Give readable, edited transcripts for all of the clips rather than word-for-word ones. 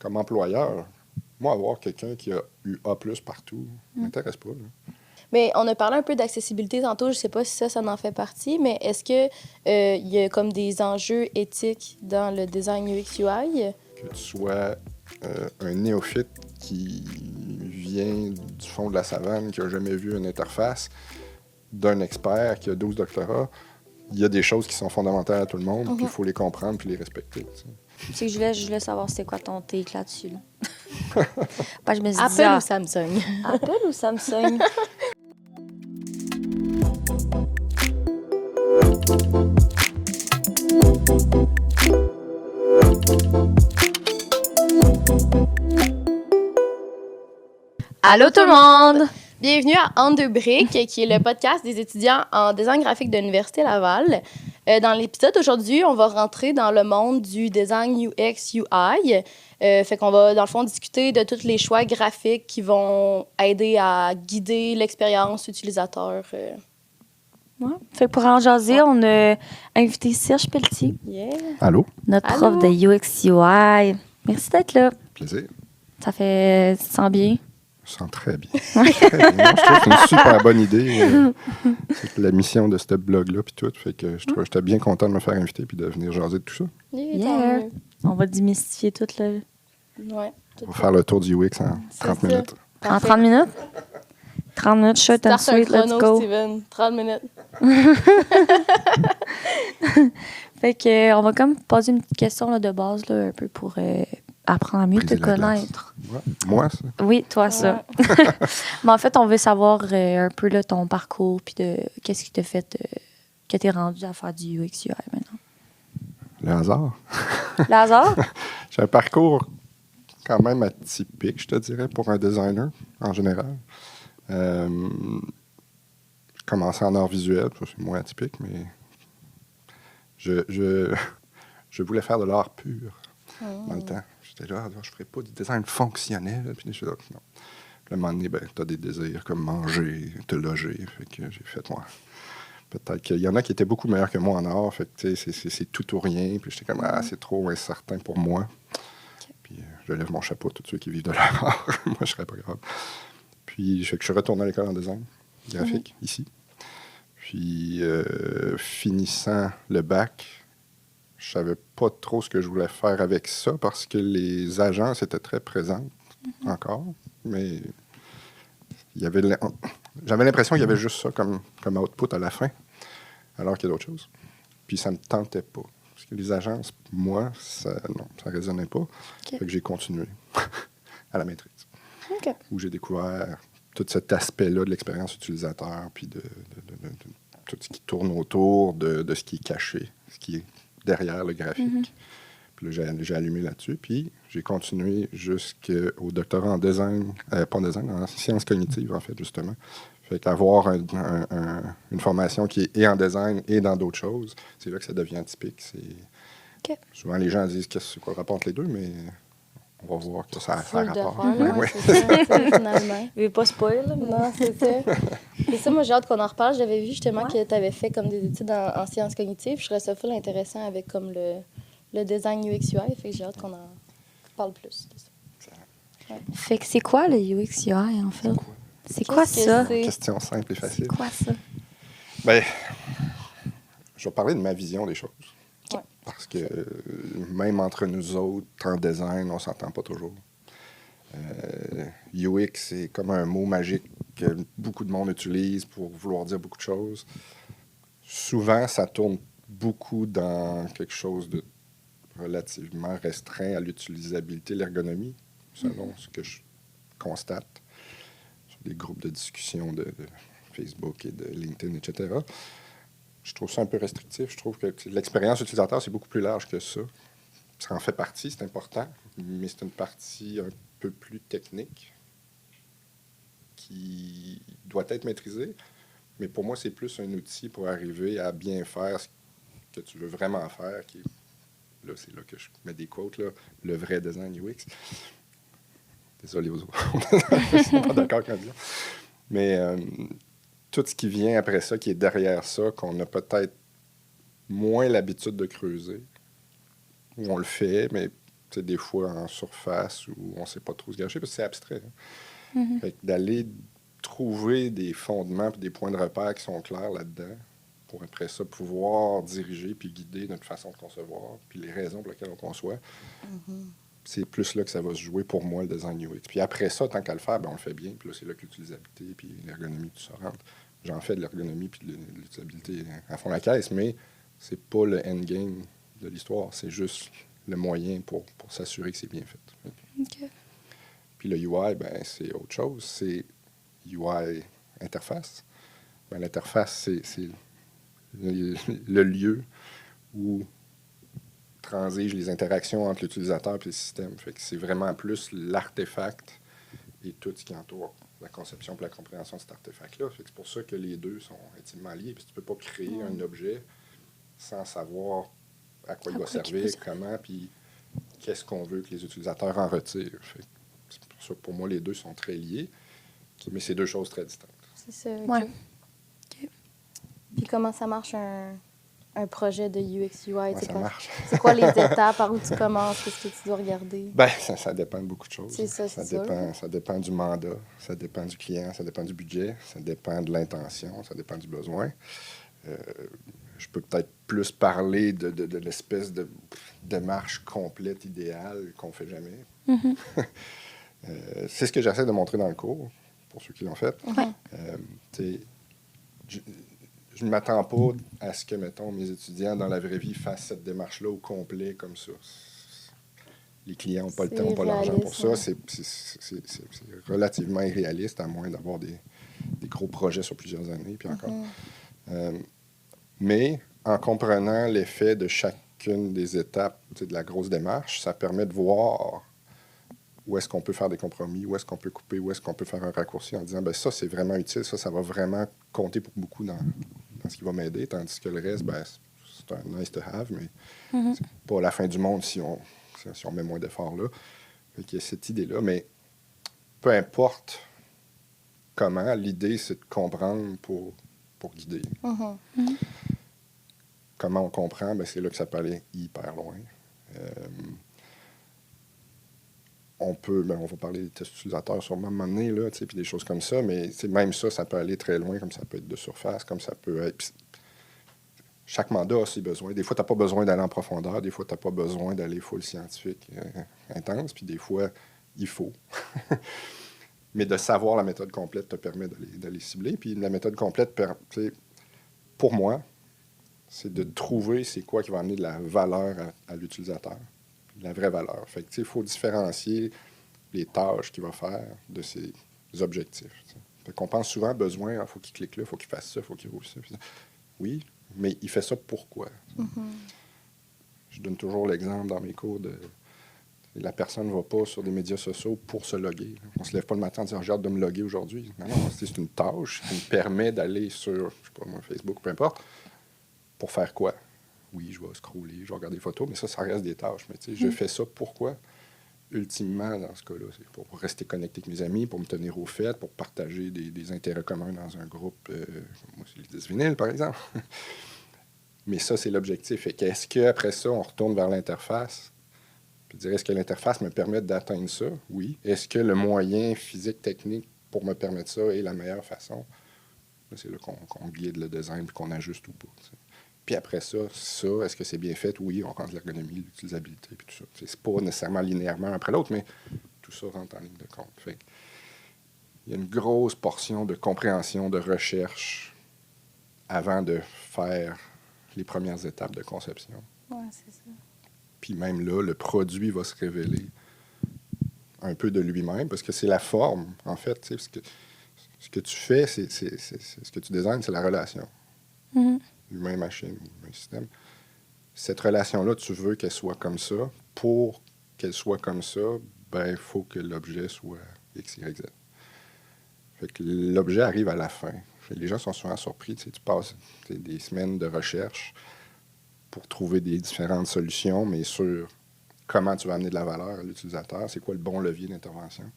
comme employeur, moi, avoir quelqu'un qui a eu A+ partout, ça m'intéresse pas. Là. Mais on a parlé un peu d'accessibilité tantôt, je sais pas si ça en fait partie, mais est-ce que il y a comme des enjeux éthiques dans le design UX UI? Que tu sois un néophyte qui vient du fond de la savane, qui n'a jamais vu une interface, d'un expert qui a 12 doctorats, il y a des choses qui sont fondamentales à tout le monde, puis il faut les comprendre puis les respecter. Tu sais. C'est que je voulais savoir c'était quoi ton take là-dessus. Là. Je me suis dit, Apple ou Samsung? Apple ou Samsung? Allô tout le monde! Bienvenue à En deux briques, qui est le podcast des étudiants en design graphique de l'Université Laval. Dans l'épisode d'aujourd'hui, on va rentrer dans le monde du design UX UI. Fait qu'on va, dans le fond, discuter de tous les choix graphiques qui vont aider à guider l'expérience utilisateur. Ouais. Fait que pour en jaser, on a invité Serge Pelletier, Allô? notre Allô? prof de UX UI. Merci d'être là. Plaisir. Ça fait... Tu te sens bien? Je sens très bien. Très bien. Non, je trouve que c'est une super bonne idée. C'est la mission de ce blog-là, puis tout. Fait que j'étais bien content de me faire inviter puis de venir jaser de tout ça. Yeah. On va démystifier tout le... Ouais, On va faire le tour du UX en 30 ça. minutes. En 30 minutes? 30 minutes, short and Start un sweet, let's chrono, go. Steven. 30 minutes. Fait que on va comme poser une petite question là, de base, là, un peu pour apprendre à mieux Briser te la glace. connaître. Ouais. Moi, ça. Oui, toi, ça. Mais en fait, on veut savoir un peu là, ton parcours, puis de qu'est-ce qui t'a fait que t'es rendu à faire du UX UI maintenant. Le hasard. Lazare? J'ai un parcours quand même atypique, je te dirais, pour un designer en général. J'ai commencé en art visuel, ça, c'est moins atypique, mais je voulais faire de l'art pur dans le temps. J'étais là, je ne ferais pas du design fonctionnel. Puis je suis là, non. Puis à un moment donné, tu as des désirs comme manger, te loger. Fait que j'ai fait, moi. Peut-être qu'il y en a qui étaient beaucoup meilleurs que moi en art. Fait que, c'est tout ou rien. Puis j'étais comme, c'est trop incertain pour moi. Puis je lève mon chapeau à tous ceux qui vivent de l'art. Moi, je serais pas grave. Puis je suis retourné à l'école en design graphique, ici. Puis finissant le bac, je savais pas trop ce que je voulais faire avec ça parce que les agences étaient très présentes encore. Mais j'avais l'impression qu'il y avait juste ça comme output à la fin, alors qu'il y a d'autres choses. Puis ça me tentait pas. Parce que les agences, moi, ça résonnait pas. Fait que j'ai continué à la maîtrise. Où j'ai découvert tout cet aspect-là de l'expérience utilisateur, puis de tout ce qui tourne autour de ce qui est caché, ce qui est derrière le graphique. Puis là, j'ai allumé là-dessus, puis j'ai continué jusqu'au doctorat en design, pas en design, en sciences cognitives, en fait, justement. Fait qu'avoir une formation qui est et en design et dans d'autres choses, c'est là que ça devient typique. Souvent, les gens disent c'est quoi le rapport entre les deux, mais on va voir que ça a rapport. C'est ça, finalement. Je vais pas spoil. Mais... Non, c'est ça. Et ça, moi, j'ai hâte qu'on en reparle. J'avais vu justement que tu avais fait comme des études en sciences cognitives. Je trouvais ça full intéressant avec comme le design UX UI. Fait que j'ai hâte qu'on en parle plus de ça. Ouais. Fait que c'est quoi le UX UI, en fait? C'est quoi ça? Question simple et facile. C'est quoi ça? Bien, je vais parler de ma vision des choses. Ouais. Parce que même entre nous autres, en design, on ne s'entend pas toujours. UX, c'est comme un mot magique que beaucoup de monde utilise pour vouloir dire beaucoup de choses. Souvent, ça tourne beaucoup dans quelque chose de relativement restreint à l'utilisabilité, l'ergonomie, selon ce que je constate sur des groupes de discussion de Facebook et de LinkedIn, etc. Je trouve ça un peu restrictif. Je trouve que l'expérience utilisateur, c'est beaucoup plus large que ça. Ça en fait partie, c'est important, mais c'est une partie un peu plus technique qui doit être maîtrisée. Mais pour moi, c'est plus un outil pour arriver à bien faire ce que tu veux vraiment faire, là, c'est là que je mets des quotes, là, le vrai design UX. Désolé aux autres, je ne suis pas d'accord avec ça. Mais tout ce qui vient après ça, qui est derrière ça, qu'on a peut-être moins l'habitude de creuser, ou on le fait, mais des fois en surface où on ne sait pas trop se gâcher, parce que c'est abstrait. Hein. Fait que d'aller trouver des fondements et des points de repère qui sont clairs là-dedans, pour après ça pouvoir diriger puis guider notre façon de concevoir, puis les raisons pour lesquelles on conçoit. C'est plus là que ça va se jouer pour moi, le design UX. Puis après ça, tant qu'à le faire, ben, on le fait bien. Puis là, c'est là que l'utilisabilité puis l'ergonomie, tout ça rentre. J'en fais de l'ergonomie puis de l'utilisabilité à fond la caisse, mais c'est pas le endgame de l'histoire. C'est juste le moyen pour s'assurer que c'est bien fait. OK. Puis le UI, ben, c'est autre chose. C'est UI interface. Ben, l'interface, c'est le lieu où transigent les interactions entre l'utilisateur et le système. Fait que c'est vraiment plus l'artefact et tout ce qui entoure la conception et la compréhension de cet artefact-là. Fait que c'est pour ça que les deux sont intimement liés. Puis tu ne peux pas créer un objet sans savoir à quoi il va servir, comment, puis qu'est-ce qu'on veut que les utilisateurs en retirent. Fait que c'est pour ça que pour moi, les deux sont très liés, mais c'est deux choses très distinctes. C'est ça. Ouais. OK. Puis comment ça marche un projet de UX UI? Ça marche. C'est quoi les étapes? Par où tu commences? Qu'est-ce que tu dois regarder? Ben, ça dépend de beaucoup de choses. C'est ça, c'est sûr. Ça dépend du mandat, ça dépend du client, ça dépend du budget, ça dépend de l'intention, ça dépend du besoin. Je peux peut-être plus parler de l'espèce de démarche complète, idéale, qu'on ne fait jamais. C'est ce que j'essaie de montrer dans le cours, pour ceux qui l'ont fait. Je ne m'attends pas à ce que, mettons, mes étudiants, dans la vraie vie, fassent cette démarche-là au complet, comme ça. Les clients n'ont pas le temps, n'ont pas l'argent pour ça. C'est relativement irréaliste, à moins d'avoir des gros projets sur plusieurs années, puis encore. Mais en comprenant l'effet de chacune des étapes de la grosse démarche, ça permet de voir où est-ce qu'on peut faire des compromis, où est-ce qu'on peut couper, où est-ce qu'on peut faire un raccourci en disant ben ça, c'est vraiment utile, ça va vraiment compter pour beaucoup dans ce qui va m'aider, tandis que le reste, ben, c'est un nice to have, mais c'est pas la fin du monde si on met moins d'efforts là. Fait qu'il y a cette idée-là, mais peu importe comment, l'idée, c'est de comprendre pour guider. Comment on comprend, ben, c'est là que ça peut aller hyper loin. On va parler des tests utilisateurs sur un moment donné, là, puis des choses comme ça, mais même ça peut aller très loin, comme ça peut être de surface, comme ça peut être... Chaque mandat a ses besoins. Des fois, tu n'as pas besoin d'aller en profondeur, des fois, tu n'as pas besoin d'aller full scientifique intense, puis des fois, il faut. Mais de savoir la méthode complète te permet d'aller cibler, puis la méthode complète, pour moi, c'est de trouver c'est quoi qui va amener de la valeur à l'utilisateur. La vraie valeur. Fait que, il faut différencier les tâches qu'il va faire de ses objectifs. Fait qu'on pense souvent besoin, il faut qu'il clique là, il faut qu'il fasse ça, il faut qu'il roule ça. Oui, mais il fait ça pourquoi? Je donne toujours l'exemple dans mes cours de la personne ne va pas sur des médias sociaux pour se loguer. On ne se lève pas le matin en disant j'ai hâte de me loguer aujourd'hui. Non, c'est une tâche qui me permet d'aller sur, je sais pas moi, Facebook, peu importe, pour faire quoi? Oui, je vais scroller, je vais regarder des photos, mais ça reste des tâches. Mais je fais ça pourquoi? Ultimement, dans ce cas-là, c'est pour rester connecté avec mes amis, pour me tenir au fait, pour partager des intérêts communs dans un groupe. Moi, c'est les 10 vinyles, par exemple. Mais ça, c'est l'objectif. Et est-ce qu'après ça, on retourne vers l'interface? Puis dire, est-ce que l'interface me permet d'atteindre ça? Oui. Est-ce que le moyen physique, technique pour me permettre ça est la meilleure façon? Là, c'est là qu'on guide le design et qu'on ajuste ou pas. T'sais. Puis après ça, est-ce que c'est bien fait? Oui, on rentre l'ergonomie, l'utilisabilité, puis tout ça. C'est pas nécessairement linéairement après l'autre, mais tout ça rentre en ligne de compte. Fait il y a une grosse portion de compréhension, de recherche avant de faire les premières étapes de conception. Oui, c'est ça. Puis même là, le produit va se révéler un peu de lui-même, parce que c'est la forme, en fait. Ce que tu fais, c'est ce que tu designes, c'est la relation. Humain-machine ou humain-système. Cette relation-là, tu veux qu'elle soit comme ça. Pour qu'elle soit comme ça, ben il faut que l'objet soit X, Y, Z. Fait que l'objet arrive à la fin. Les gens sont souvent surpris. Tu passes des semaines de recherche pour trouver des différentes solutions, mais sur comment tu vas amener de la valeur à l'utilisateur, c'est quoi le bon levier d'intervention.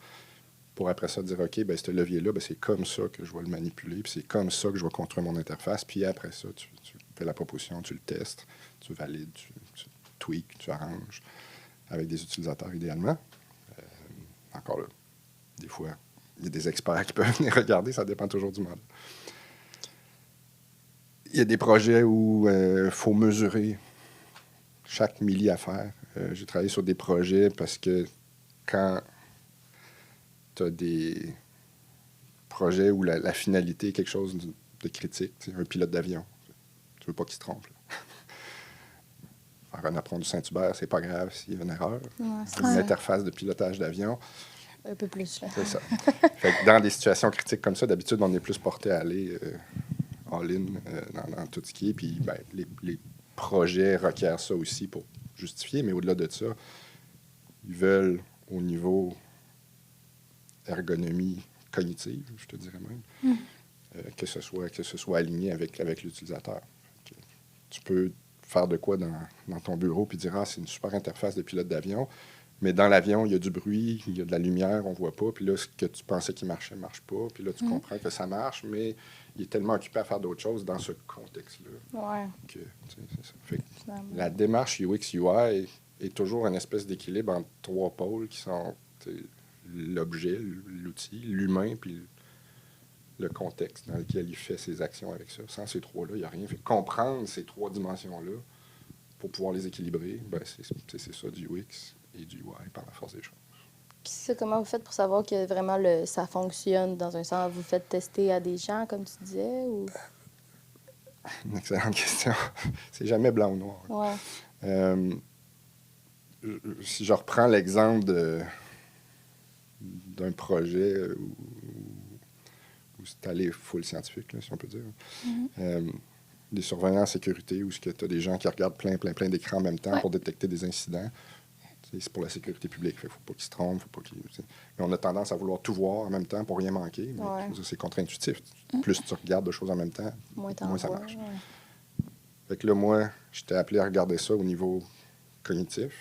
Pour après ça dire, OK, ben, ce levier-là, ben, c'est comme ça que je vais le manipuler, puis c'est comme ça que je vais construire mon interface, puis après ça, tu fais la proposition, tu le testes, tu valides, tu tweaks, tu arranges. avec des utilisateurs idéalement. Encore là, des fois, il y a des experts qui peuvent venir regarder, ça dépend toujours du modèle. Il y a des projets où il faut mesurer chaque milli-affaire. J'ai travaillé sur des projets parce que quand tu as des projets où la finalité est quelque chose de critique, un pilote d'avion, tu veux pas qu'il se trompe. Faire un apprendre du Saint-Hubert, c'est pas grave s'il y a une erreur. Une interface de pilotage d'avion. Un peu plus, là. C'est ça. Fait que dans des situations critiques comme ça, d'habitude, on est plus porté à aller all-in dans tout ce qui est. Puis ben, les projets requièrent ça aussi pour justifier, mais au-delà de ça, ils veulent au niveau ergonomie cognitive, je te dirais même, que ce soit aligné avec l'utilisateur. Tu peux faire de quoi dans ton bureau puis dire « Ah, c'est une super interface de pilote d'avion », mais dans l'avion, il y a du bruit, il y a de la lumière, on ne voit pas, puis là, ce que tu pensais qu'il marchait ne marche pas, puis là, tu comprends que ça marche, mais il est tellement occupé à faire d'autres choses dans ce contexte-là. Ouais. Que, c'est ça. Fait que la démarche UX-UI est toujours une espèce d'équilibre entre trois pôles qui sont l'objet, l'outil, l'humain, puis le contexte dans lequel il fait ses actions avec ça. Sans ces trois-là, il n'y a rien. Fait que comprendre ces trois dimensions-là pour pouvoir les équilibrer, ben c'est ça du UX et du UI par la force des choses. Puis ça, comment vous faites pour savoir que vraiment ça fonctionne dans un sens? Vous faites tester à des gens, comme tu disais? Ou... Une excellente question. C'est jamais blanc ou noir. Ouais. Si je reprends l'exemple d'un projet où c'est allé full scientifique, là, si on peut dire. Des surveillants en sécurité où tu as des gens qui regardent plein d'écrans en même temps pour détecter des incidents. C'est pour la sécurité publique. Il ne faut pas qu'ils se trompent. Mais on a tendance à vouloir tout voir en même temps pour rien manquer. Mais c'est contre-intuitif. Plus tu regardes de choses en même temps, moins ça marche. Fait que là, moi, j'étais appelé à regarder ça au niveau cognitif,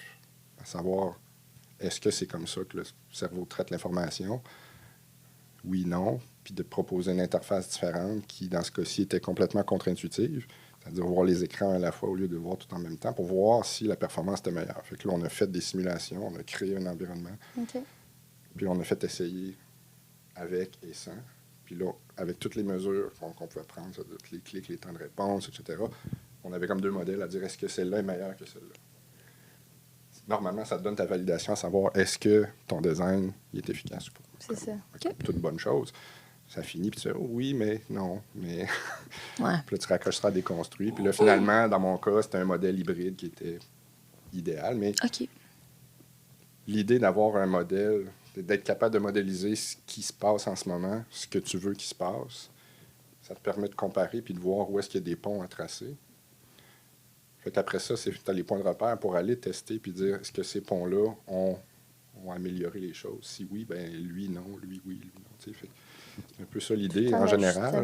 à savoir, est-ce que c'est comme ça que le cerveau traite l'information? Oui, non. Puis de proposer une interface différente qui, dans ce cas-ci, était complètement contre-intuitive, c'est-à-dire voir les écrans à la fois au lieu de voir tout en même temps pour voir si la performance était meilleure. Fait que là, on a fait des simulations, on a créé un environnement, puis on a fait essayer avec et sans. Puis là, avec toutes les mesures qu'on pouvait prendre, toutes les clics, les temps de réponse, etc., on avait comme deux modèles à dire est-ce que celle-là est meilleure que celle-là. Normalement, ça te donne ta validation à savoir est-ce que ton design il est efficace ou pas. C'est ça. Comme toute bonne chose. Ça finit, puis tu fais oh, oui, mais non, mais. Puis là, tu raccrocheras à déconstruire. Puis là, finalement, dans mon cas, c'était un modèle hybride qui était idéal. Mais l'idée d'avoir un modèle, d'être capable de modéliser ce qui se passe en ce moment, ce que tu veux qu'il se passe, ça te permet de comparer puis de voir où est-ce qu'il y a des ponts à tracer. Fait qu'après ça, tu as les points de repère pour aller tester puis dire est-ce que ces ponts-là ont amélioré les choses. Si oui, ben lui, non. Lui, oui, lui, non. C'est un peu ça l'idée en général.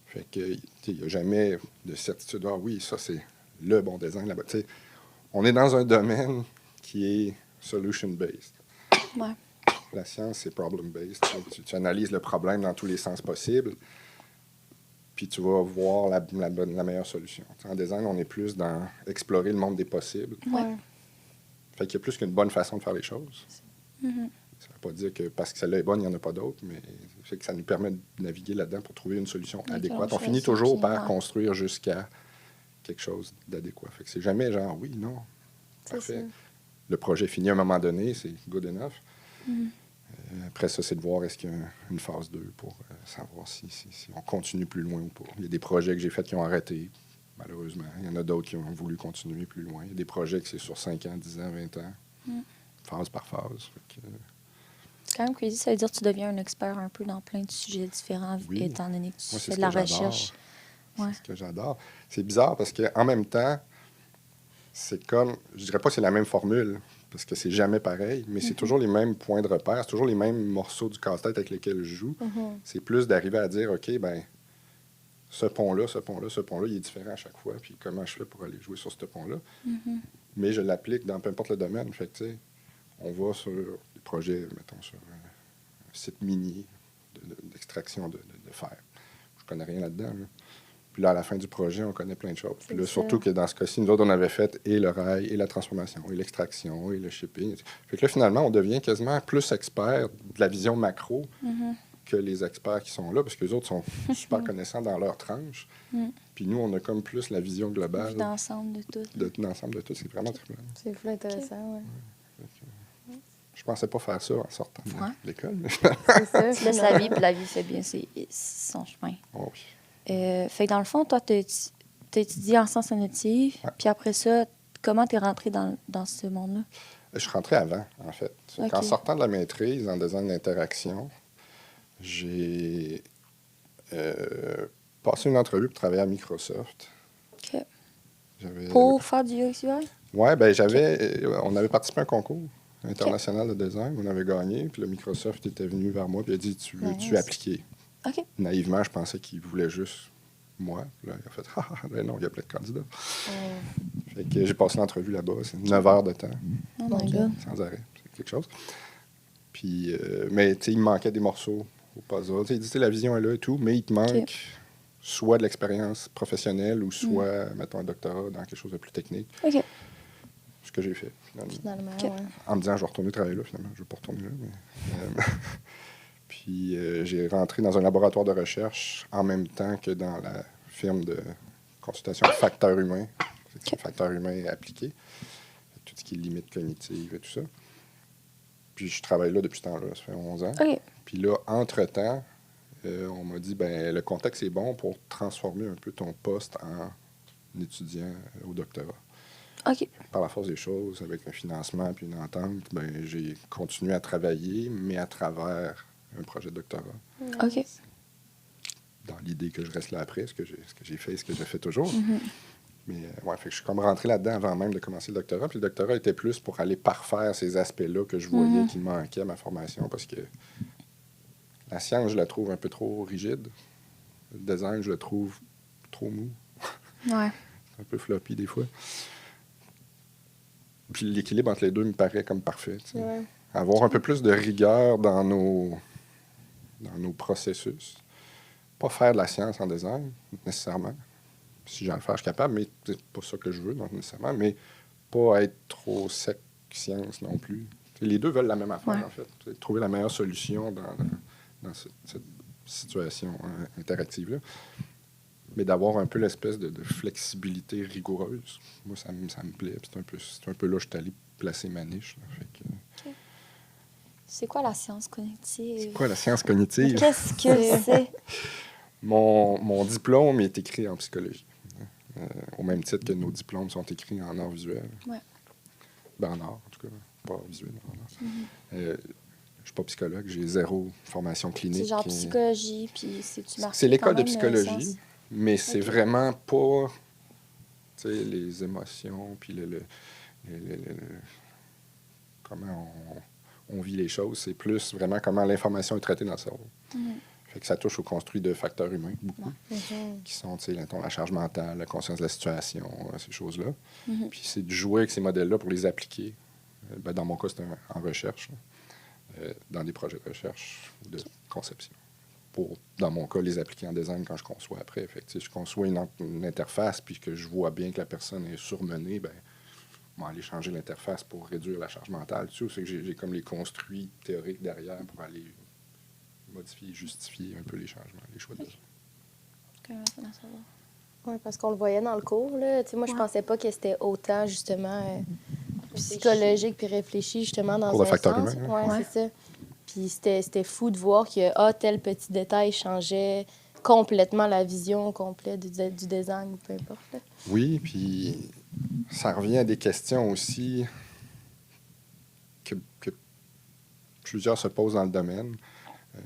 Fait que il n'y a jamais de certitude. Ah oui, ça, c'est le bon design là-bas. T'sais, on est dans un domaine qui est solution-based. La science, c'est problem-based. Tu analyses le problème dans tous les sens possibles, puis tu vas voir la meilleure solution. T'sais, en design, on est plus dans explorer le monde des possibles. Fait qu'il y a plus qu'une bonne façon de faire les choses. Ça ne veut pas dire que parce que celle-là est bonne, il n'y en a pas d'autres, mais fait que ça nous permet de naviguer là-dedans pour trouver une solution adéquate. On finit toujours par construire jusqu'à quelque chose d'adéquat. Fait que c'est jamais genre, oui, non, parfait. Le projet finit à un moment donné, c'est good enough. Après ça, c'est de voir est-ce qu'il y a une phase 2 pour savoir si on continue plus loin ou pas. Il y a des projets que j'ai faits qui ont arrêté, malheureusement. Il y en a d'autres qui ont voulu continuer plus loin. Il y a des projets que c'est sur 5 ans, 10 ans, 20 ans, phase par phase. C'est quand même crazy, ça veut dire que tu deviens un expert un peu dans plein de sujets différents, étant donné que tu fais de la recherche. C'est ce que j'adore. C'est bizarre parce qu'en même temps, c'est comme, je dirais pas que c'est la même formule, parce que c'est jamais pareil, mais c'est toujours les mêmes points de repère, c'est toujours les mêmes morceaux du casse-tête avec lesquels je joue. C'est plus d'arriver à dire, OK, ben ce pont-là, il est différent à chaque fois, puis comment je fais pour aller jouer sur ce pont-là. Mais je l'applique dans peu importe le domaine. Fait que, tu sais, on va sur des projets, mettons, sur un site minier d'extraction de fer. Je connais rien là-dedans. Là. Puis là, à la fin du projet, on connaît plein de choses. Puis là, ça. surtout que dans ce cas-ci, nous autres, on avait fait et le rail, et la transformation, et l'extraction, et le shipping. Fait que là, finalement, on devient quasiment plus expert de la vision macro que les experts qui sont là, parce que les autres sont super connaissants dans leur tranche. Puis nous, on a comme plus la vision globale. D'ensemble de tout. D'ensemble de tout. C'est vraiment très bien. C'est fou intéressant, Je pensais pas faire ça en sortant de l'école. Mais... C'est ça. Tu laisses la vie, puis la vie fait bien son chemin. Oh, oui. Fait que dans le fond, toi, t'as étudié en sciences cognitives, puis après ça, comment t'es rentré dans ce monde-là? Je suis rentré avant, en fait. En sortant de la maîtrise en design d'interaction, j'ai passé une entrevue pour travailler à Microsoft. OK. Pour faire du UX UI? Oui, on avait participé à un concours international de design, on avait gagné, puis le Microsoft était venu vers moi, puis il a dit, tu veux-tu appliquer? OK. Naïvement, je pensais qu'il voulait juste moi. Puis là, il a fait, ben non, il y a plein de candidats. Fait que j'ai passé l'entrevue là-bas, c'est 9 heures de temps. Oh my God. Sans arrêt, c'est quelque chose. Puis, mais tu sais, il me manquait des morceaux au puzzle. Il dit, la vision est là et tout, mais il te manque soit de l'expérience professionnelle ou soit, mettons, un doctorat dans quelque chose de plus technique. OK. Ce que j'ai fait, Finalement, en me disant, je vais retourner travailler là, finalement. Je ne vais pas retourner là, mais... Puis j'ai rentré dans un laboratoire de recherche en même temps que dans la firme de consultation de facteurs humains. C'est facteurs humains appliqués. Tout ce qui est limite cognitive et tout ça. Puis je travaille là depuis ce temps-là, ça fait 11 ans. OK. Puis là, entre-temps, on m'a dit, le contexte est bon pour transformer un peu ton poste en étudiant au doctorat. OK. Par la force des choses, avec un financement puis une entente, j'ai continué à travailler, mais à travers un projet de doctorat. OK. Dans l'idée que je reste là après, ce que j'ai fait, ce que j'ai fait toujours. Mais fait que je suis comme rentré là-dedans avant même de commencer le doctorat. Puis le doctorat était plus pour aller parfaire ces aspects-là que je voyais qui manquaient à ma formation, parce que la science, je la trouve un peu trop rigide. Le design, je le trouve trop mou. Ouais. Un peu floppy des fois. Puis l'équilibre entre les deux me paraît comme parfait. Avoir un peu plus de rigueur dans nos processus. Pas faire de la science en design, nécessairement. Si j'ai à le faire, je suis capable, mais c'est pas ça que je veux, donc, nécessairement. Mais pas être trop sec science non plus. Les deux veulent la même affaire, en fait. Trouver la meilleure solution dans cette situation interactive-là. Mais d'avoir un peu l'espèce de flexibilité rigoureuse. Moi, ça me plaît. C'est un peu là que je suis allé placer ma niche. Là. Fait que... C'est quoi la science cognitive? C'est quoi la science cognitive? Qu'est-ce que c'est? Mon diplôme est écrit en psychologie. Au même titre que nos diplômes sont écrits en art visuel. Ouais. En art, en tout cas. Pas visuel, en art. Je ne suis pas psychologue, j'ai 0 formation clinique. C'est genre psychologie, puis c'est-tu marqué? C'est l'école de psychologie, mais c'est vraiment pas les émotions, puis comment on vit les choses. C'est plus vraiment comment l'information est traitée dans le cerveau. Fait que ça touche au construit de facteurs humains, beaucoup, qui sont la charge mentale, la conscience de la situation, ces choses-là. Puis c'est de jouer avec ces modèles-là pour les appliquer. Dans mon cas, c'est en recherche, dans des projets de recherche ou de conception. Pour, dans mon cas, les appliquer en design quand je conçois après. Fait que, si je conçois une interface puis que je vois bien que la personne est surmenée, je vais aller changer l'interface pour réduire la charge mentale. Tu sais, c'est que j'ai comme les construits théoriques derrière pour aller modifier, justifier un peu les changements, les choix de Oui, parce qu'on le voyait dans le cours. Là. Moi, je pensais pas que c'était autant, justement, psychologique puis réfléchi, justement, dans pour le un facteur sens. humain. Oui, c'est ça. Puis c'était fou de voir que tel petit détail changeait complètement la vision complète du design, ou peu importe. Là. Oui, puis ça revient à des questions aussi que plusieurs se posent dans le domaine.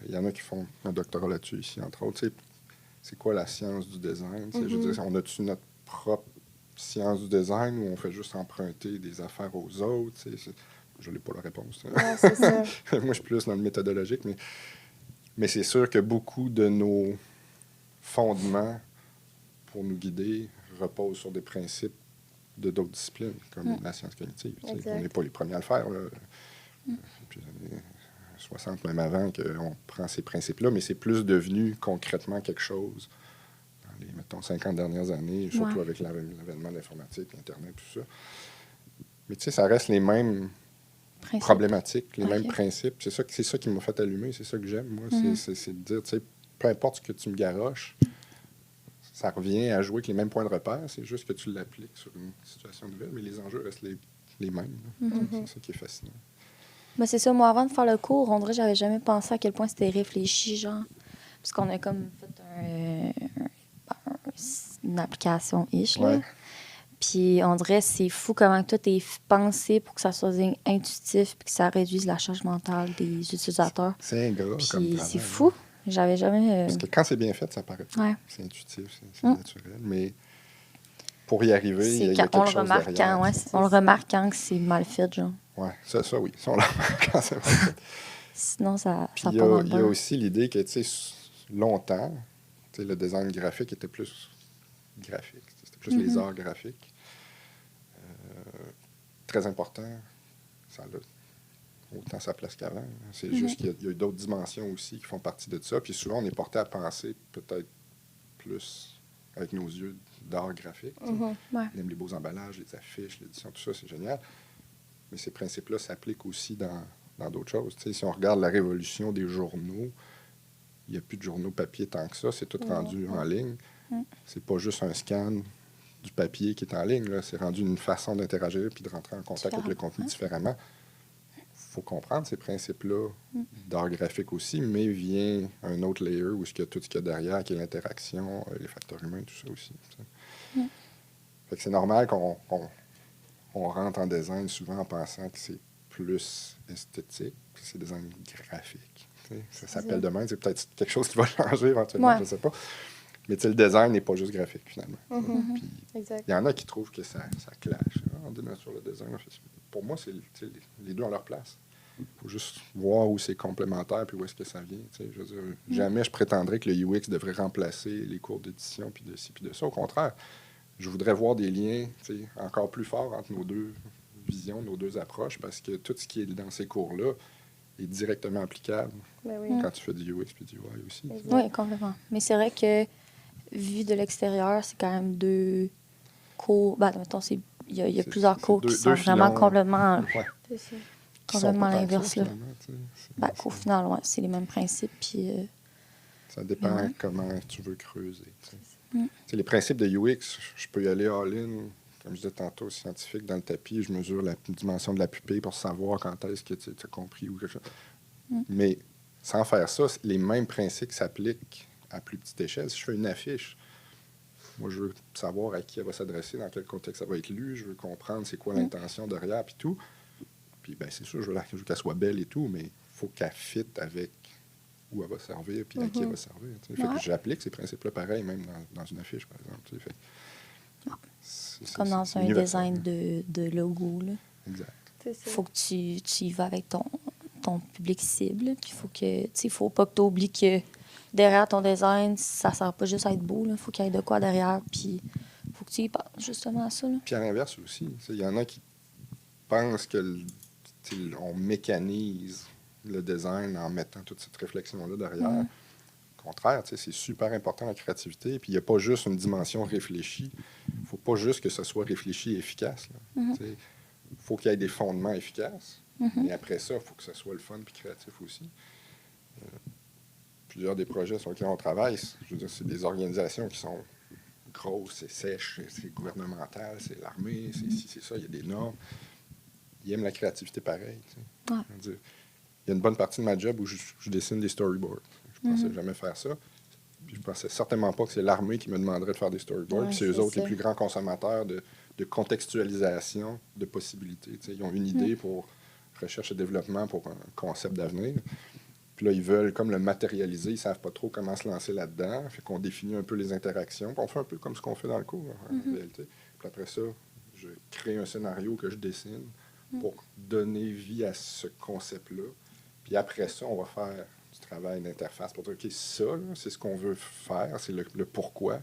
Il y en a qui font un doctorat là-dessus ici, entre autres. C'est quoi la science du design? Je veux dire, on a-tu notre propre science du design ou on fait juste emprunter des affaires aux autres? Je n'ai pas la réponse. Ouais, c'est ça. Moi, je suis plus dans le méthodologique, mais c'est sûr que beaucoup de nos fondements pour nous guider reposent sur des principes de d'autres disciplines, comme la science cognitive. On n'est pas les premiers à le faire. Là. Depuis les années 60, même avant, qu'on prend ces principes-là, mais c'est plus devenu concrètement quelque chose dans mettons, 50 dernières années, surtout avec l'avènement de l'informatique, l'Internet, tout ça. Mais tu sais, ça reste les mêmes problématiques, les mêmes principes. C'est ça qui m'a fait allumer, c'est ça que j'aime, moi. C'est de dire, tu sais, peu importe ce que tu me garoches, ça revient à jouer avec les mêmes points de repère, c'est juste que tu l'appliques sur une situation nouvelle, mais les enjeux restent les mêmes. C'est ça qui est fascinant. Ben, c'est ça, moi, avant de faire le cours, on dirait que j'avais jamais pensé à quel point c'était réfléchi, genre. Parce qu'on a comme fait une application-ish, là. Puis on dirait c'est fou comment tout est pensé pour que ça soit intuitif puis que ça réduise la charge mentale des utilisateurs. C'est ingrat comme travail. C'est fou. J'avais jamais... Parce que quand c'est bien fait, ça paraît pas. Ouais. C'est intuitif, c'est naturel. Mais pour y arriver, il y a quelque chose derrière. On le remarque quand c'est mal fait, genre. Oui, ça oui. Ça, on le remarque quand c'est mal fait. Sinon, ça il y a aussi l'idée que, tu sais, longtemps, tu sais, le design graphique était plus graphique. C'était plus les arts graphiques. Très important. Ça a autant sa place qu'avant. C'est juste qu'il y a d'autres dimensions aussi qui font partie de ça. Puis souvent, on est porté à penser peut-être plus avec nos yeux d'art graphique. On aime les beaux emballages, les affiches, l'édition, tout ça, c'est génial. Mais ces principes-là s'appliquent aussi dans d'autres choses. Tu sais, si on regarde la révolution des journaux, il n'y a plus de journaux papier tant que ça. C'est tout rendu en ligne. C'est pas juste un scan du papier qui est en ligne. Là. C'est rendu une façon d'interagir puis de rentrer en contact avec le contenu différemment. Il faut comprendre ces principes-là d'art graphique aussi, mais vient un autre layer où il y a tout ce qu'il y a derrière, qui est l'interaction, les facteurs humains, tout ça aussi. Fait que c'est normal qu'on rentre en design souvent en pensant que c'est plus esthétique, que c'est design graphique. Ça s'appelle de même. C'est peut-être quelque chose qui va changer éventuellement, je ne sais pas. Mais le design n'est pas juste graphique, finalement. Il y en a qui trouvent que ça clash. On dénature le design. Pour moi, c'est les deux ont leur place. Il faut juste voir où c'est complémentaire puis où est-ce que ça vient. Je veux dire, jamais je prétendrais que le UX devrait remplacer les cours d'édition puis de ci puis de ça. Au contraire, je voudrais voir des liens encore plus forts entre nos deux visions, nos deux approches, parce que tout ce qui est dans ces cours-là est directement applicable quand tu fais du UX puis du UI aussi. Oui, complètement. Mais c'est vrai que vu de l'extérieur, c'est quand même deux cours. Ben, mettons, il y a plusieurs cours qui sont vraiment complètement l'inverse. Qu'au final, c'est les mêmes principes. Puis, ça dépend comment tu veux creuser. Les principes de UX, je peux y aller all-in, comme je disais tantôt, scientifique dans le tapis. Je mesure la dimension de la pupille pour savoir quand est-ce que tu as compris ou quelque chose. Mais sans faire ça, les mêmes principes s'appliquent à plus petite échelle. Si je fais une affiche, moi, je veux savoir à qui elle va s'adresser, dans quel contexte ça va être lu, je veux comprendre c'est quoi l'intention derrière, puis tout. Puis, ben c'est sûr, je veux qu'elle soit belle et tout, mais il faut qu'elle fitte avec où elle va servir, puis à qui elle va servir. Fait que j'applique ces principes-là pareil, même dans une affiche, par exemple. Comme dans un design de logo. Là. Exact. Il faut que tu y vas avec ton public cible. Puis il faut pas que tu oublies que derrière ton design, ça ne sert pas juste à être beau. Il faut qu'il y ait de quoi derrière. Puis il faut que tu y penses justement à ça. Là. Puis à l'inverse aussi. Il y en a qui pensent que on mécanise le design en mettant toute cette réflexion-là derrière. Au contraire, c'est super important la créativité. Puis il n'y a pas juste une dimension réfléchie. Il ne faut pas juste que ce soit réfléchi et efficace. Il faut qu'il y ait des fondements efficaces. Et après ça, il faut que ce soit le fun et créatif aussi. Plusieurs des projets sur lesquels on travaille, je veux dire, c'est des organisations qui sont grosses, c'est sèche, c'est gouvernemental, c'est l'armée, c'est ci, c'est ça, il y a des normes. Ils aiment la créativité pareil. Il y a une bonne partie de ma job où je dessine des storyboards. Je ne pensais jamais faire ça. Puis je ne pensais certainement pas que c'est l'armée qui me demanderait de faire des storyboards. Puis c'est eux autres les plus grands consommateurs de contextualisation de possibilités. Ils ont une idée pour recherche et développement pour un concept d'avenir. Puis là, ils veulent comme le matérialiser. Ils ne savent pas trop comment se lancer là-dedans. Fait qu'on définit un peu les interactions. Puis on fait un peu comme ce qu'on fait dans le cours, en réalité. Puis après ça, je crée un scénario que je dessine pour donner vie à ce concept-là. Puis après ça, on va faire du travail d'interface pour dire, OK, ça, là, c'est ce qu'on veut faire, c'est le pourquoi.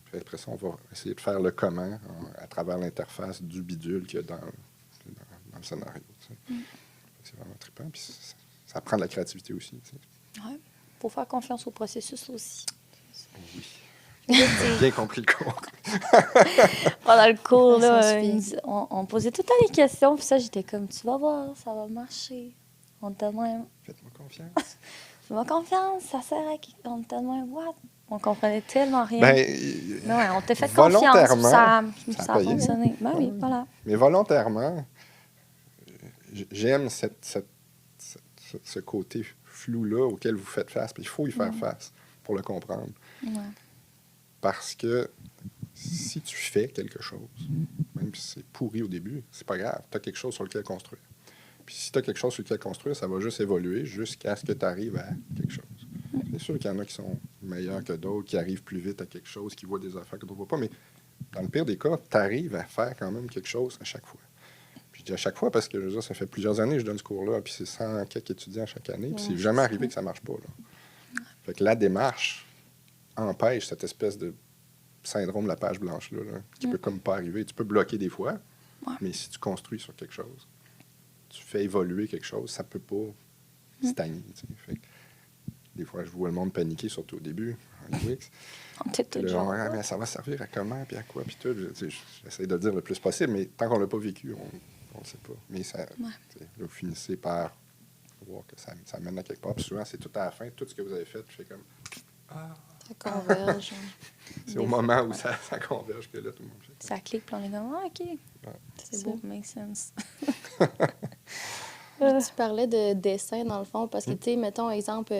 Puis après ça, on va essayer de faire le comment à travers l'interface du bidule qu'il y a dans le scénario. C'est vraiment trippant. Puis ça prend de la créativité aussi. Oui. Il faut faire confiance au processus aussi. Oui. J'ai bien compris le cours. Pendant le cours, Ça là, suffit. on posait tout le temps des questions. Puis ça, j'étais comme, tu vas voir, ça va marcher. On te demande, Faites-moi confiance. fais-moi confiance, ça sert à qui? On te demande, what? On comprenait tellement rien. Ben, Mais ouais, on t'a fait confiance. Puis ça a payé. fonctionné. Ben oui, Ouais. voilà. Mais volontairement, j'aime ce côté flou-là auquel vous faites face. Puis il faut y faire face pour le comprendre. Ouais. Parce que si tu fais quelque chose, même si c'est pourri au début, c'est pas grave. Tu as quelque chose sur lequel construire. Puis si tu as quelque chose sur lequel construire, ça va juste évoluer jusqu'à ce que tu arrives à quelque chose. C'est sûr qu'il y en a qui sont meilleurs que d'autres, qui arrivent plus vite à quelque chose, qui voient des affaires que d'autres ne voient pas, mais dans le pire des cas, tu arrives à faire quand même quelque chose à chaque fois. Puis je dis à chaque fois parce que je veux dire, ça fait plusieurs années que je donne ce cours-là, puis c'est 100 quelques étudiants chaque année, puis c'est jamais arrivé que ça ne marche pas. Là. Fait que la démarche empêche cette espèce de syndrome de la page blanche-là, là, qui peut comme pas arriver. Tu peux bloquer des fois, mais si tu construis sur quelque chose, tu fais évoluer quelque chose, ça peut pas stagner. Tu sais. Fait que des fois, je vois le monde paniquer, surtout au début, en UX. On était tous Là, genre. mais ça va servir à comment, puis à quoi, puis tout. J'essaie de le dire le plus possible, mais tant qu'on l'a pas vécu, on ne sait pas. Mais ça, là, vous finissez par voir que ça mène à quelque part. Puis souvent, c'est tout à la fin, tout ce que vous avez fait, puis c'est comme... Ah, Ça converge. c'est au moment où ça converge que là, tout le monde fait. Ça clique, puis on est comme, ah, OK. C'est beau, make sense. Tu parlais de dessin, dans le fond, parce que, tu sais, mettons, exemple,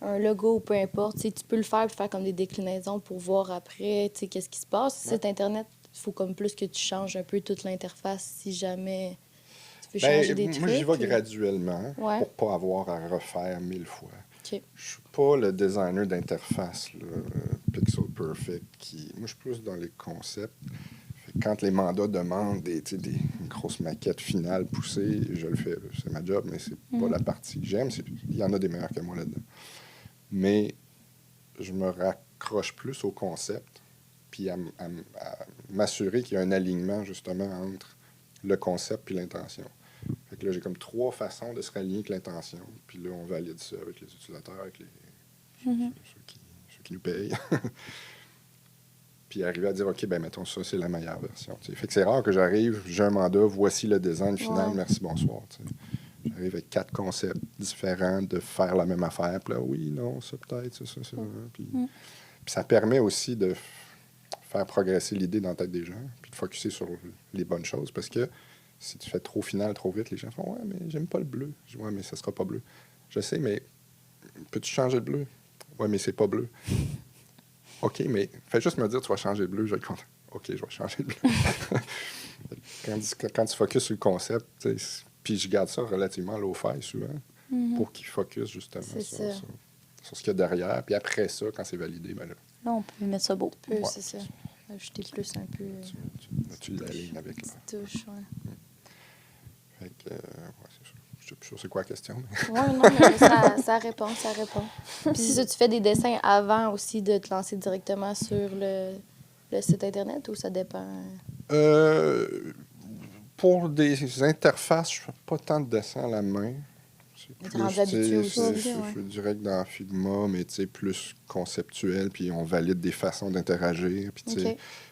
un logo ou peu importe, tu sais, tu peux le faire puis faire comme des déclinaisons pour voir après, tu sais, qu'est-ce qui se passe. Si c'est Internet, il faut comme plus que tu changes un peu toute l'interface si jamais tu veux changer des trucs. Moi, j'y vais graduellement Ouais. pour pas avoir à refaire 1000 fois. OK. Je suis pas le designer d'interface, là, Pixel Perfect. Moi, je suis plus dans les concepts. Fait que quand les mandats demandent des grosses maquettes finales poussées, je le fais. Là. C'est ma job, mais c'est pas la partie que j'aime. Il y en a des meilleurs que moi là-dedans. Mais je me raccroche plus au concept, puis à m'assurer qu'il y a un alignement, justement, entre le concept et l'intention. Fait que là, j'ai comme 3 façons de se rallier avec l'intention. Puis là, on valide ça avec les utilisateurs, avec ceux qui nous payent. Puis arriver à dire, OK, ben mettons, ça, c'est la meilleure version. T'sais. Fait que c'est rare que j'arrive, j'ai un mandat, voici le design final, merci, bonsoir. T'sais. J'arrive avec 4 concepts différents de faire la même affaire. Puis là, oui, non, ça peut-être, ça. Puis ça permet aussi de faire progresser l'idée dans la tête des gens, puis de focusser sur les bonnes choses. Parce que si tu fais trop final, trop vite, les gens font, ouais, mais j'aime pas le bleu. Je dis, ouais, mais ça sera pas bleu. Je sais, mais peux-tu changer de bleu? Ouais, mais c'est pas bleu. OK, mais fais juste me dire, tu vas changer de bleu, je vais être content. OK, je vais changer de bleu. quand tu focuses sur le concept, puis je garde ça relativement low-fi souvent, pour qu'il focus justement sur ce qu'il y a derrière. Puis après ça, quand c'est validé, ben là, on peut mettre ça beau. C'est ça. Ajouter plus un peu. Tu l'alignes avec là. Touche, ouais. Fait que, c'est ça. Je sais plus sûr c'est quoi la question. Oui, non, mais ça répond. Puis si ça, tu fais des dessins avant aussi de te lancer directement sur le site Internet ou ça dépend? Pour des interfaces, je fais pas tant de dessins à la main. T'es rendu habitué aussi. Je fais direct dans Figma, mais plus conceptuel, puis on valide des façons d'interagir, puis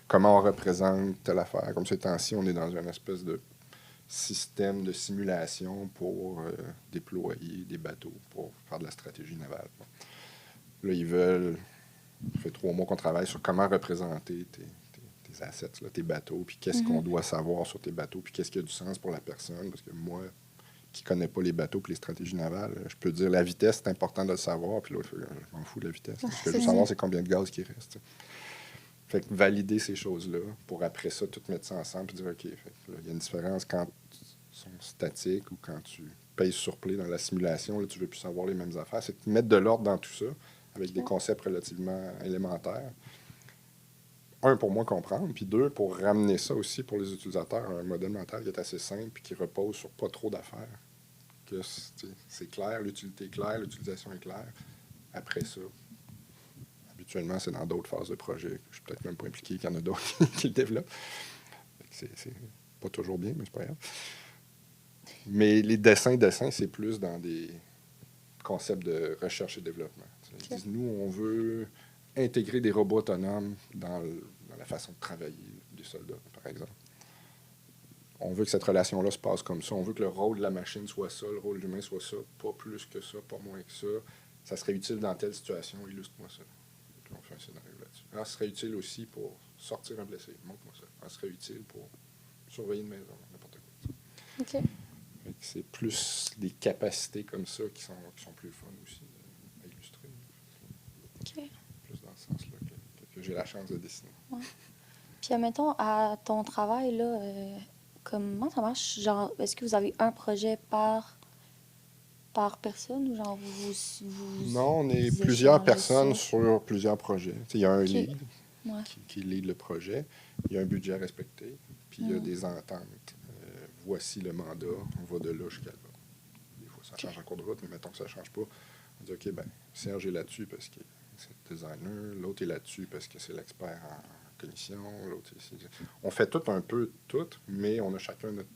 comment on représente telle affaire. Comme ces temps-ci, on est dans une espèce de système de simulation pour déployer des bateaux, pour faire de la stratégie navale. Là, ça fait 3 mois qu'on travaille sur comment représenter tes assets, là, tes bateaux, puis qu'est-ce qu'on doit savoir sur tes bateaux, puis qu'est-ce qui a du sens pour la personne, parce que moi, qui ne connais pas les bateaux et les stratégies navales, je peux dire la vitesse, c'est important de le savoir, puis l'autre, je m'en fous de la vitesse. Ce que je veux savoir, c'est combien de gaz qui reste. T'sais. Fait que valider ces choses-là pour après ça, tout mettre ça ensemble et dire, OK, il y a une différence quand ils sont statiques ou quand tu payes sur play dans la simulation, là, tu ne veux plus savoir les mêmes affaires. C'est de mettre de l'ordre dans tout ça avec des concepts relativement élémentaires. 1, pour moi comprendre, puis 2, pour ramener ça aussi pour les utilisateurs à un modèle mental qui est assez simple et qui repose sur pas trop d'affaires. Que c'est clair, l'utilité est claire, l'utilisation est claire. Après ça, habituellement, c'est dans d'autres phases de projet. Je suis peut-être même pas impliqué qu'il y en a d'autres qui le développent. C'est pas toujours bien, mais c'est pas grave. Mais les dessins, c'est plus dans des concepts de recherche et développement. Ils disent, nous, on veut intégrer des robots autonomes dans la façon de travailler des soldats, par exemple. On veut que cette relation-là se passe comme ça. On veut que le rôle de la machine soit ça, le rôle de l'humain soit ça, pas plus que ça, pas moins que ça. Ça serait utile dans telle situation, illustre-moi ça. Puis on fait un scénario là-dessus. Ça serait utile aussi pour sortir un blessé, montre-moi ça. Ça serait utile pour surveiller une maison, n'importe quoi. OK. Fait que c'est plus des capacités comme ça qui sont plus fun aussi à illustrer. OK. Plus dans ce sens-là que j'ai la chance de dessiner. Ouais. Puis, admettons, à ton travail, là, comment ça marche? Genre, est-ce que vous avez un projet par personne ou genre vous Non, on est vous plusieurs échangez personnes ça? sur plusieurs projets. Il y a un OK. lead Ouais. qui lead le projet, il y a un budget à respecter, puis il y a Mm. des ententes. Voici le mandat, on va de là jusqu'à là. Des fois, ça change en cours de route, mais mettons que ça ne change pas. On dit, OK, ben Serge est là-dessus parce que c'est le designer, l'autre est là-dessus parce que c'est l'expert en cognition, l'autre ici. On fait tout un peu tout, mais on a chacun notre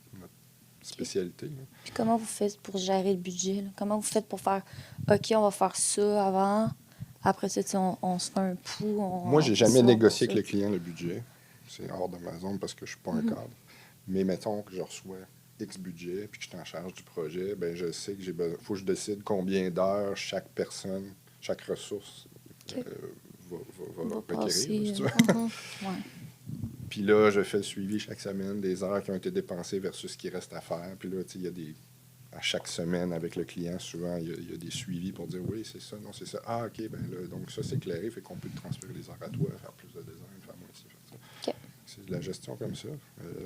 spécialité. Là. Puis comment vous faites pour gérer le budget? Là? Comment vous faites pour faire, OK, on va faire ça avant, après ça, tu sais, on se fait un pouls. Moi, j'ai jamais ça, négocié ça. avec le client le budget. C'est hors de ma zone parce que je suis pas un cadre. Mais mettons que je reçois X budget puis que je suis en charge du projet, ben je sais que j'ai besoin. Faut que je décide combien d'heures chaque personne, chaque ressource OK. va requérir. passer, là, si tu veux. Ouais. Puis là, je fais le suivi chaque semaine des heures qui ont été dépensées versus ce qui reste à faire. Puis là, tu sais, il y a des. À chaque semaine avec le client, souvent, il y a des suivis pour dire oui, c'est ça, non, c'est ça. Ah, OK, ben là, donc ça, c'est clair, fait qu'on peut te transférer les heures à toi, faire plus de design, faire moins ici, faire ça. OK. C'est de la gestion comme ça.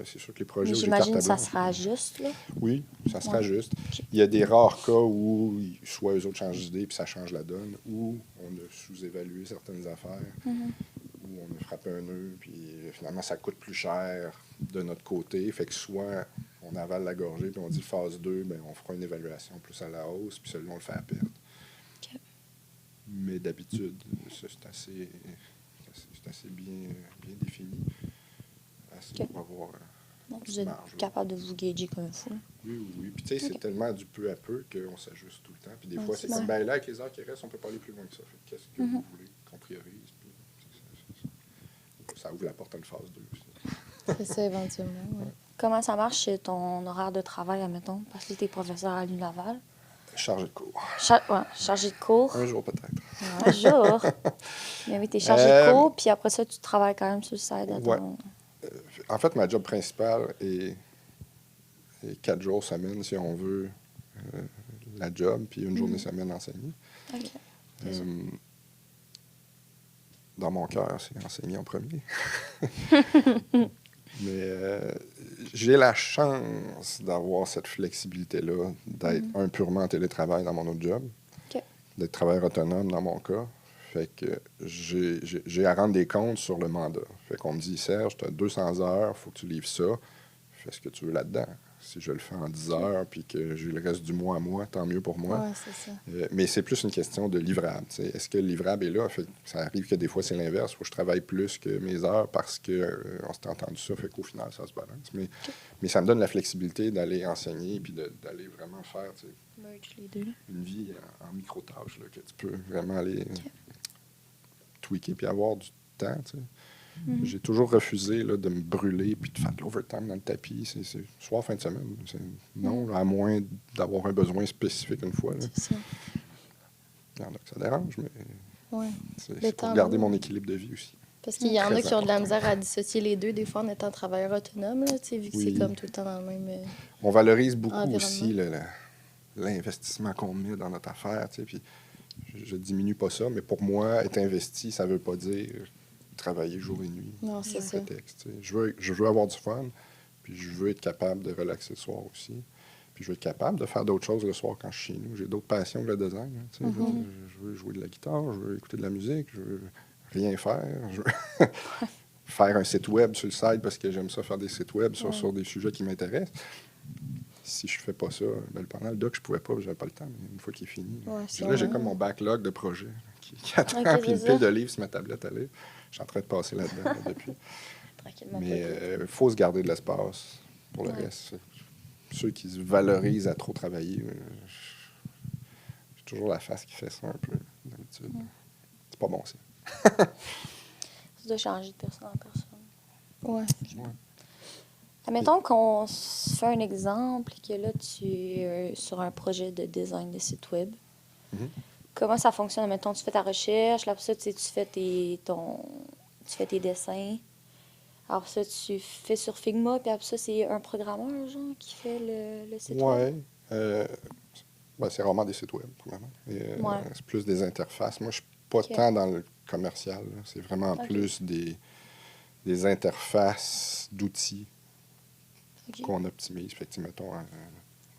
C'est sûr que les projets Mais où j'ai carte j'imagine à que ça blanche, se rajuste, là. oui, ça se Ouais. rajuste. OK. Il y a des rares cas où soit eux autres changent d'idée puis ça change la donne, ou on a sous-évalué certaines affaires, où on a frappé un nœud, puis finalement, ça coûte plus cher de notre côté. Fait que soit on avale la gorgée, puis on dit phase 2, bien, on fera une évaluation plus à la hausse, puis celui-là, on le fait à perte. OK. Mais d'habitude, ça, c'est assez bien défini. Assez OK. pour avoir Donc, petite vous êtes marge, là. capable de vous gager comme il faut. Oui. Puis, tu sais, OK. c'est tellement du peu à peu qu'on s'ajuste tout le temps. Puis, des Ouais, fois, c'est c'est ça. comme, ben là, avec les heures qui restent, on peut pas aller plus loin que ça. Fait que qu'est-ce que vous voulez qu'on priorise? Puis, ça ouvre la porte à une phase 2 aussi. C'est ça, éventuellement. Ouais. Comment ça marche ton horaire de travail, admettons? Parce que tu es professeur à l'Université Laval. Chargé de cours. Chargé de cours. Un jour, peut-être. Un jour. Mais oui, tu es chargé de cours, puis après ça, tu travailles quand même sur le side. Ouais. En fait, ma job principale est 4 jours semaine, si on veut, la job, puis une journée semaine enseigner. OK. Dans mon cœur, c'est enseigner en premier. Mais j'ai la chance d'avoir cette flexibilité-là, d'être purement en télétravail dans mon autre job, OK. d'être travailleur autonome dans mon cas. Fait que j'ai à rendre des comptes sur le mandat. Fait qu'on me dit, Serge, tu as 200 heures, il faut que tu livres ça. Fais ce que tu veux là-dedans. Si je le fais en 10 heures puis que j'ai le reste du mois à moi, tant mieux pour moi. Ouais, c'est ça. Mais c'est plus une question de livrable. T'sais. Est-ce que le livrable est là? Fait que ça arrive que des fois, c'est l'inverse. Faut que je travaille plus que mes heures parce qu'on s'est entendu ça. Fait qu'au final, ça se balance. Mais ça me donne la flexibilité d'aller enseigner puis d'aller vraiment faire Merge les deux. une vie en micro-tâches là, que tu peux vraiment aller tweaker puis avoir du temps. T'sais. J'ai toujours refusé là, de me brûler puis de faire de l'overtime dans le tapis. C'est soir, fin de semaine. Non, à moins d'avoir un besoin spécifique une fois. Là. C'est ça. Il y en a que ça dérange, mais Ouais. c'est pour garder mon équilibre de vie aussi. Parce qu'il y en a Très qui ont de la important. misère à dissocier les deux, des fois en étant travailleur autonome, là, vu que Oui. c'est comme tout le temps dans le même. On valorise beaucoup Environnement. aussi l'investissement qu'on met dans notre affaire. Puis je diminue pas ça, mais pour moi, être investi, ça veut pas dire travailler jour et nuit. Non, c'est ça. Prétexte, je veux avoir du fun, puis je veux être capable de relaxer le soir aussi. Puis je veux être capable de faire d'autres choses le soir quand je suis chez nous. J'ai d'autres passions que le design. Je veux jouer de la guitare, je veux écouter de la musique, je veux rien faire. Je veux faire un site web sur le site parce que j'aime ça faire des sites web sur des sujets qui m'intéressent. Si je fais pas ça, ben, pendant le doc, je pouvais pas, j'avais pas le temps. Mais une fois qu'il est fini, Ouais, là, j'ai sûrement. comme mon backlog de projets qui attend, Ok, puis une c'est pile ça. de livres sur ma tablette à lire. Je suis en train de passer là-dedans là, depuis. Tranquillement. Mais pas il faut se garder de l'espace pour le Ouais. reste. Ceux qui se valorisent à trop travailler, j'ai toujours la face qui fait ça un peu, d'habitude. C'est pas bon, ça. Ça doit changer de personne en personne. Ouais. Ouais. Admettons qu'on se fait un exemple et que là, tu es sur un projet de design de site web. Mhm. Comment ça fonctionne? Admettons, tu fais ta recherche, là, après ça, tu fais tu fais tes dessins. Alors ça, tu fais sur Figma, puis après ça, c'est un programmeur, genre, qui fait le site web? Oui. C'est rarement des sites web, premièrement. Ouais. C'est plus des interfaces. Moi, je ne suis pas OK. tant dans le commercial. Là. C'est vraiment OK. plus des interfaces d'outils OK. qu'on optimise. Fait que, mettons, un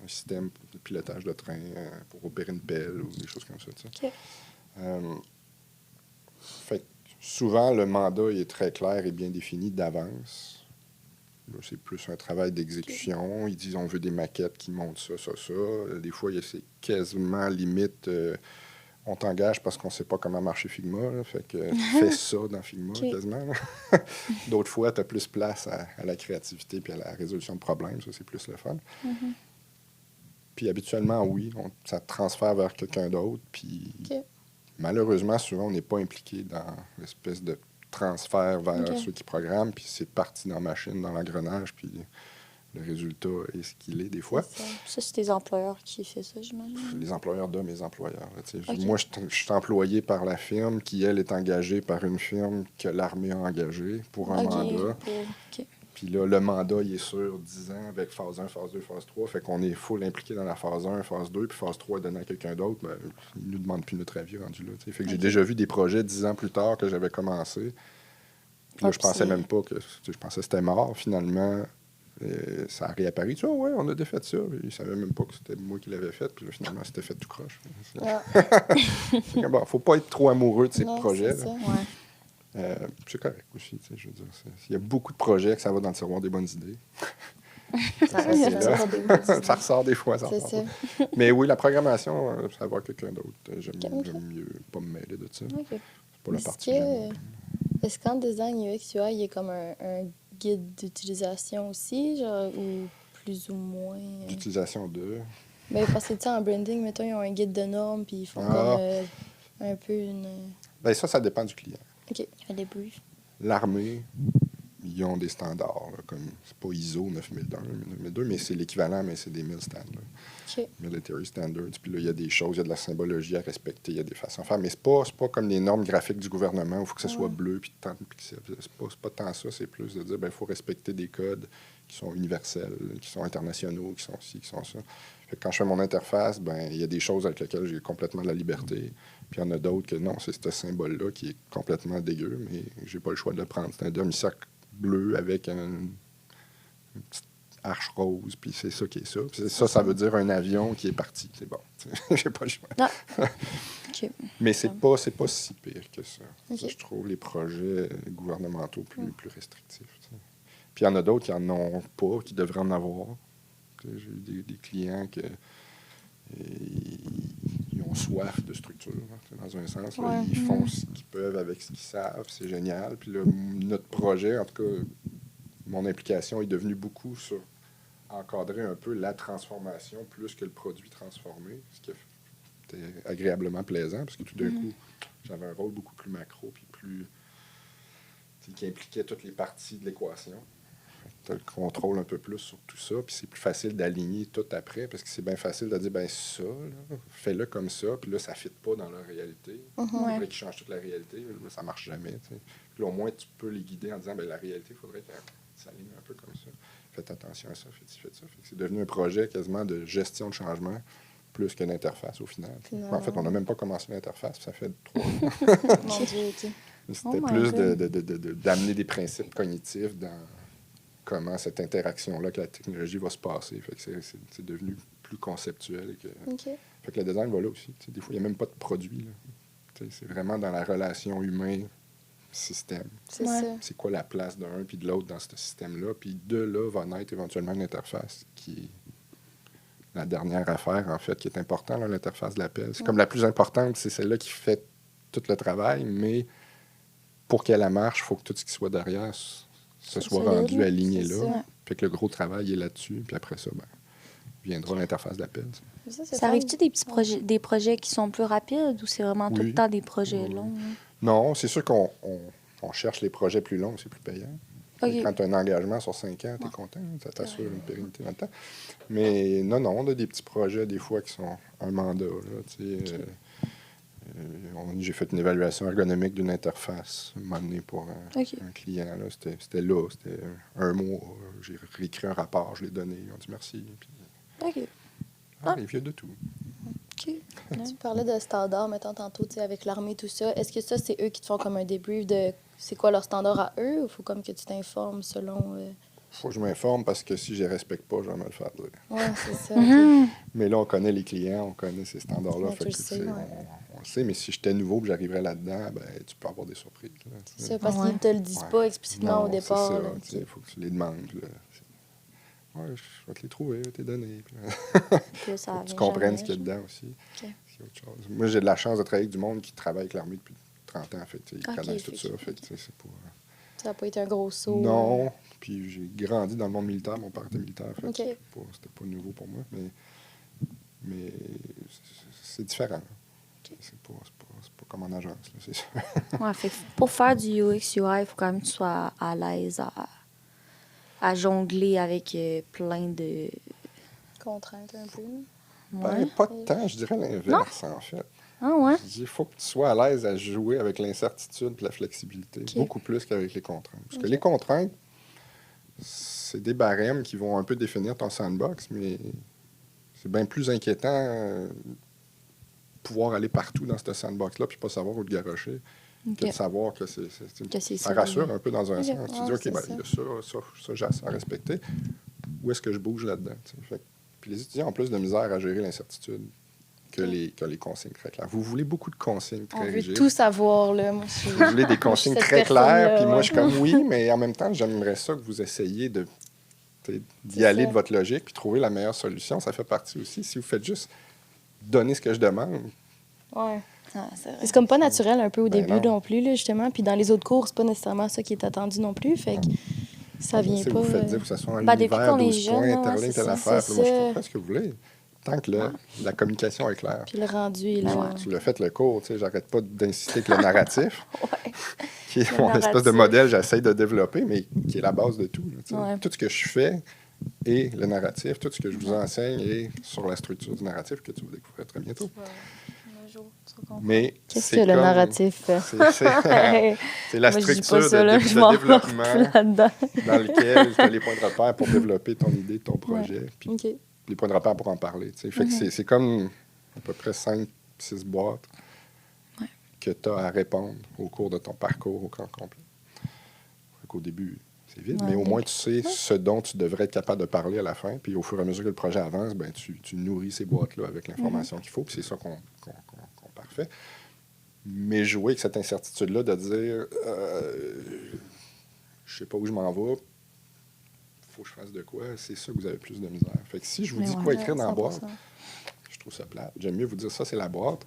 système de pilotage de train pour opérer une pelle ou des choses comme ça. Tu sais. OK. Fait que souvent, le mandat il est très clair et bien défini d'avance. Là, c'est plus un travail d'exécution. Ils disent on veut des maquettes qui montrent ça, ça, ça. Des fois, c'est quasiment limite. On t'engage parce qu'on ne sait pas comment marcher Figma. Là, fait que fais ça dans Figma OK. quasiment. Là. D'autres fois, tu as plus place à la créativité puis à la résolution de problèmes. Ça, c'est plus le fun. Mhm. Puis habituellement, oui, ça te transfère vers quelqu'un d'autre. Puis OK. malheureusement, souvent, on n'est pas impliqué dans l'espèce de transfert vers OK. ceux qui programment, puis c'est parti dans la machine, dans l'engrenage, puis le résultat est ce qu'il est des fois. C'est ça. Ça, c'est tes employeurs qui font ça, j'imagine. Les employeurs de mes employeurs. Là, tu sais. OK. Moi, je suis employé par la firme qui, elle, est engagée par une firme que l'armée a engagée pour un OK. mandat. OK. Puis là, le mandat, il est sur 10 ans avec phase 1, phase 2, phase 3. Fait qu'on est full impliqué dans la phase 1, phase 2, puis phase 3 est donné à quelqu'un d'autre. Ben, il ne nous demande plus notre avis rendu là. T'sais. Fait que j'ai OK. déjà vu des projets 10 ans plus tard que j'avais commencé. Puis là, Ah, je puis pensais c'est- même pas que... Je pensais que c'était mort. Finalement, ça a réapparu. Tu vois, ouais, on a défait ça. Ils ne savaient même pas que c'était moi qui l'avais fait. Puis là, finalement, c'était fait tout croche. Ah. Fait que, bon, faut pas être trop amoureux de ces Non, projets. c'est Là. ça. C'est correct aussi. Tu sais, je veux dire, il y a beaucoup de projets que ça va dans le tiroir des bonnes idées. Ça c'est reste là. toujours des bonnes idées. Ça ressort des fois, ça C'est ressort ça. pas. Mais oui, la programmation, ça va avoir quelqu'un d'autre. J'aime Ok. mieux pas me mêler de ça. OK. C'est pas la Est-ce partie que j'aime. est-ce qu'en design UX UI, il y a comme un guide d'utilisation aussi, genre, ou plus ou moins? L'utilisation de... Ben, parce que, tu sais, en branding, mettons, ils ont un guide de normes, puis ils font Ah. comme un peu une... Ben ça dépend du client. OK. Un débrief. L'armée, ils ont des standards, là, comme c'est pas ISO 9001, 9002, mais c'est l'équivalent, mais c'est des MIL standards. OK. Military Standards. Puis là, il y a des choses, il y a de la symbologie à respecter, il y a des façons de faire. Mais c'est pas comme les normes graphiques du gouvernement où il faut que ça soit bleu puis tant de pixels. C'est pas tant ça, c'est plus de dire il faut respecter des codes qui sont universels, qui sont internationaux, qui sont ci, qui sont ça. Fait que quand je fais mon interface, il y a des choses avec lesquelles j'ai complètement de la liberté. Puis il y en a d'autres que non, c'est ce symbole-là qui est complètement dégueu, mais j'ai pas le choix de le prendre. C'est un demi-cercle bleu avec une petite arche rose, puis c'est ça qui est ça. Puis ça veut dire un avion qui est parti. C'est bon. J'ai pas le choix. Ah. OK. Mais c'est pas si pire que ça. Ok. Ça, je trouve les projets gouvernementaux plus restrictifs. T'sais. Puis il y en a d'autres qui en ont pas, qui devraient en avoir. T'sais, j'ai eu des clients qui ils ont soif de structure, hein, dans un sens. Là. Ouais. Ils font ce qu'ils peuvent avec ce qu'ils savent. C'est génial. Puis là, notre projet, en tout cas, mon implication est devenue beaucoup sur encadrer un peu la transformation plus que le produit transformé, ce qui était agréablement plaisant, parce que tout d'un coup, j'avais un rôle beaucoup plus macro, puis qui impliquait toutes les parties de l'équation. Tu as le contrôle un peu plus sur tout ça, puis c'est plus facile d'aligner tout après, parce que c'est bien facile de dire, ça, là, fais-le comme ça, puis là, ça ne fit pas dans la réalité. Il faudrait qu'ils changent toute la réalité, là, ça ne marche jamais. T'sais. Puis là, au moins, tu peux les guider en disant, la réalité, il faudrait qu'elle s'aligne un peu comme ça. Faites attention à ça, faites ça. Fait que c'est devenu un projet quasiment de gestion de changement, plus qu'une interface au final. En fait, on n'a même pas commencé l'interface, ça fait 3 ans. Mon Dieu, OK. C'était Oh my plus God. d'amener des principes cognitifs dans comment cette interaction-là avec la technologie va se passer. Fait que c'est devenu plus conceptuel. OK. Fait que le design va là aussi. T'sais, des fois, il n'y a même pas de produit. Là. C'est vraiment dans la relation humain-système. C'est Ouais. ça. C'est quoi la place d'un puis de l'autre dans ce système-là. Puis de là va naître éventuellement une interface qui est la dernière affaire, en fait, qui est importante, là, l'interface de l'appel. C'est comme la plus importante, c'est celle-là qui fait tout le travail, mais pour qu'elle marche, il faut que tout ce qui soit derrière se soit solide, rendu aligné c'est là. ça. Puis que le gros travail est là-dessus. Puis après ça, viendra l'interface d'appel. C'est Ça fun. arrive-tu des petits projets, des projets qui sont plus rapides ou c'est vraiment tout Oui. le temps des projets Oui. longs? Non, c'est sûr qu'on cherche les projets plus longs, c'est plus payant. OK. Quand tu as un engagement sur 5 ans, tu es content, ça t'assure une pérennité dans le temps. Mais non, on a des petits projets des fois qui sont un mandat. J'ai fait une évaluation ergonomique d'une interface un moment donné pour un client. Là. C'était un mois. J'ai réécrit un rapport, je l'ai donné. Ils ont dit merci. Puis, il vient de tout. OK. Tu parlais de standards, mettons, tantôt, avec l'armée, tout ça. Est-ce que ça, c'est eux qui te font comme un débrief de c'est quoi leur standard à eux ou il faut comme que tu t'informes selon... Faut que je m'informe parce que si je les respecte pas, je vais me le faire dire. Oui, c'est ça. Mais là, on connaît les clients, on connaît ces standards-là. Ouais, tu le sais, on le sait, mais si j'étais nouveau et j'arriverais là-dedans, tu peux avoir des surprises. Là, c'est ça, parce qu'ils ne te le disent pas explicitement au départ. Il faut que tu les demandes. Je vais te les trouver, tes données. Que ça faut que tu comprennes ce qu'il y a dedans aussi. Okay. C'est autre chose. Moi, j'ai de la chance de travailler avec du monde qui travaille avec l'armée depuis 30 ans. Fait, ils connaissent tout ça. Fait, c'est pas... Ça n'a pas été un gros saut. Non. Puis j'ai grandi dans le monde militaire. Mon père était militaire. Fait, c'était pas nouveau pour moi. Mais c'est différent. C'est pas comme en agence, là, c'est ça. Fait que pour faire du UX, UI, il faut quand même que tu sois à l'aise à jongler avec plein de... contraintes un peu. Pas de temps, je dirais l'inverse, en fait. Ah ouais? Je dis, il faut que tu sois à l'aise à jouer avec l'incertitude et la flexibilité, beaucoup plus qu'avec les contraintes. Parce que les contraintes, c'est des barèmes qui vont un peu définir ton sandbox, mais c'est bien plus inquiétant pouvoir aller partout dans ce sandbox-là puis pas savoir où te garrocher que de savoir que ça rassure un peu dans un sens. Tu dis, OK, il y a ça j'ai à respecter. Où est-ce que je bouge là-dedans? Puis les étudiants ont plus de misère à gérer l'incertitude que les consignes très claires. Vous voulez beaucoup de consignes très rigides. On veut tout savoir, là. Moi, vous voulez des consignes très claires, puis moi, je suis comme oui, mais en même temps, j'aimerais ça que vous essayiez d'y aller de votre logique puis trouver la meilleure solution. Ça fait partie aussi. Si vous faites juste donner ce que je demande... Ouais. C'est comme pas naturel un peu au début non plus, là, justement. Puis dans les autres cours, c'est pas nécessairement ça qui est attendu non plus. Fait que ça vient pas... Vous faites dire que ça soit un univers, 12 points, interligne, telle affaire. Moi, je comprends ce que vous voulez. Tant que la communication est claire. Puis le rendu est là. Tu l'as fait le cours, tu sais, j'arrête pas d'insister que le narratif, qui est mon espèce de modèle que j'essaie de développer, mais qui est la base de tout. Là, tout ce que je fais est le narratif, tout ce que je vous enseigne est sur la structure du narratif que tu vas découvrir très bientôt. Mais qu'est-ce que le narratif? C'est la structure de développement dans lequel tu as les points de repère pour développer ton idée, ton projet. Puis les points de repère pour en parler. Fait que c'est comme à peu près 5-6 boîtes que tu as à répondre au cours de ton parcours au camp complet. Au début, c'est vide, mais au moins tu sais ce dont tu devrais être capable de parler à la fin. Puis au fur et à mesure que le projet avance, tu nourris ces boîtes-là avec l'information qu'il faut. Puis c'est ça qu'on parfait. Mais jouer avec cette incertitude-là de dire je sais pas où je m'en vais, faut que je fasse de quoi, c'est ça que vous avez plus de misère. Fait que si je vous dis quoi écrire dans la boîte, je trouve ça plate. J'aime mieux vous dire ça, c'est la boîte.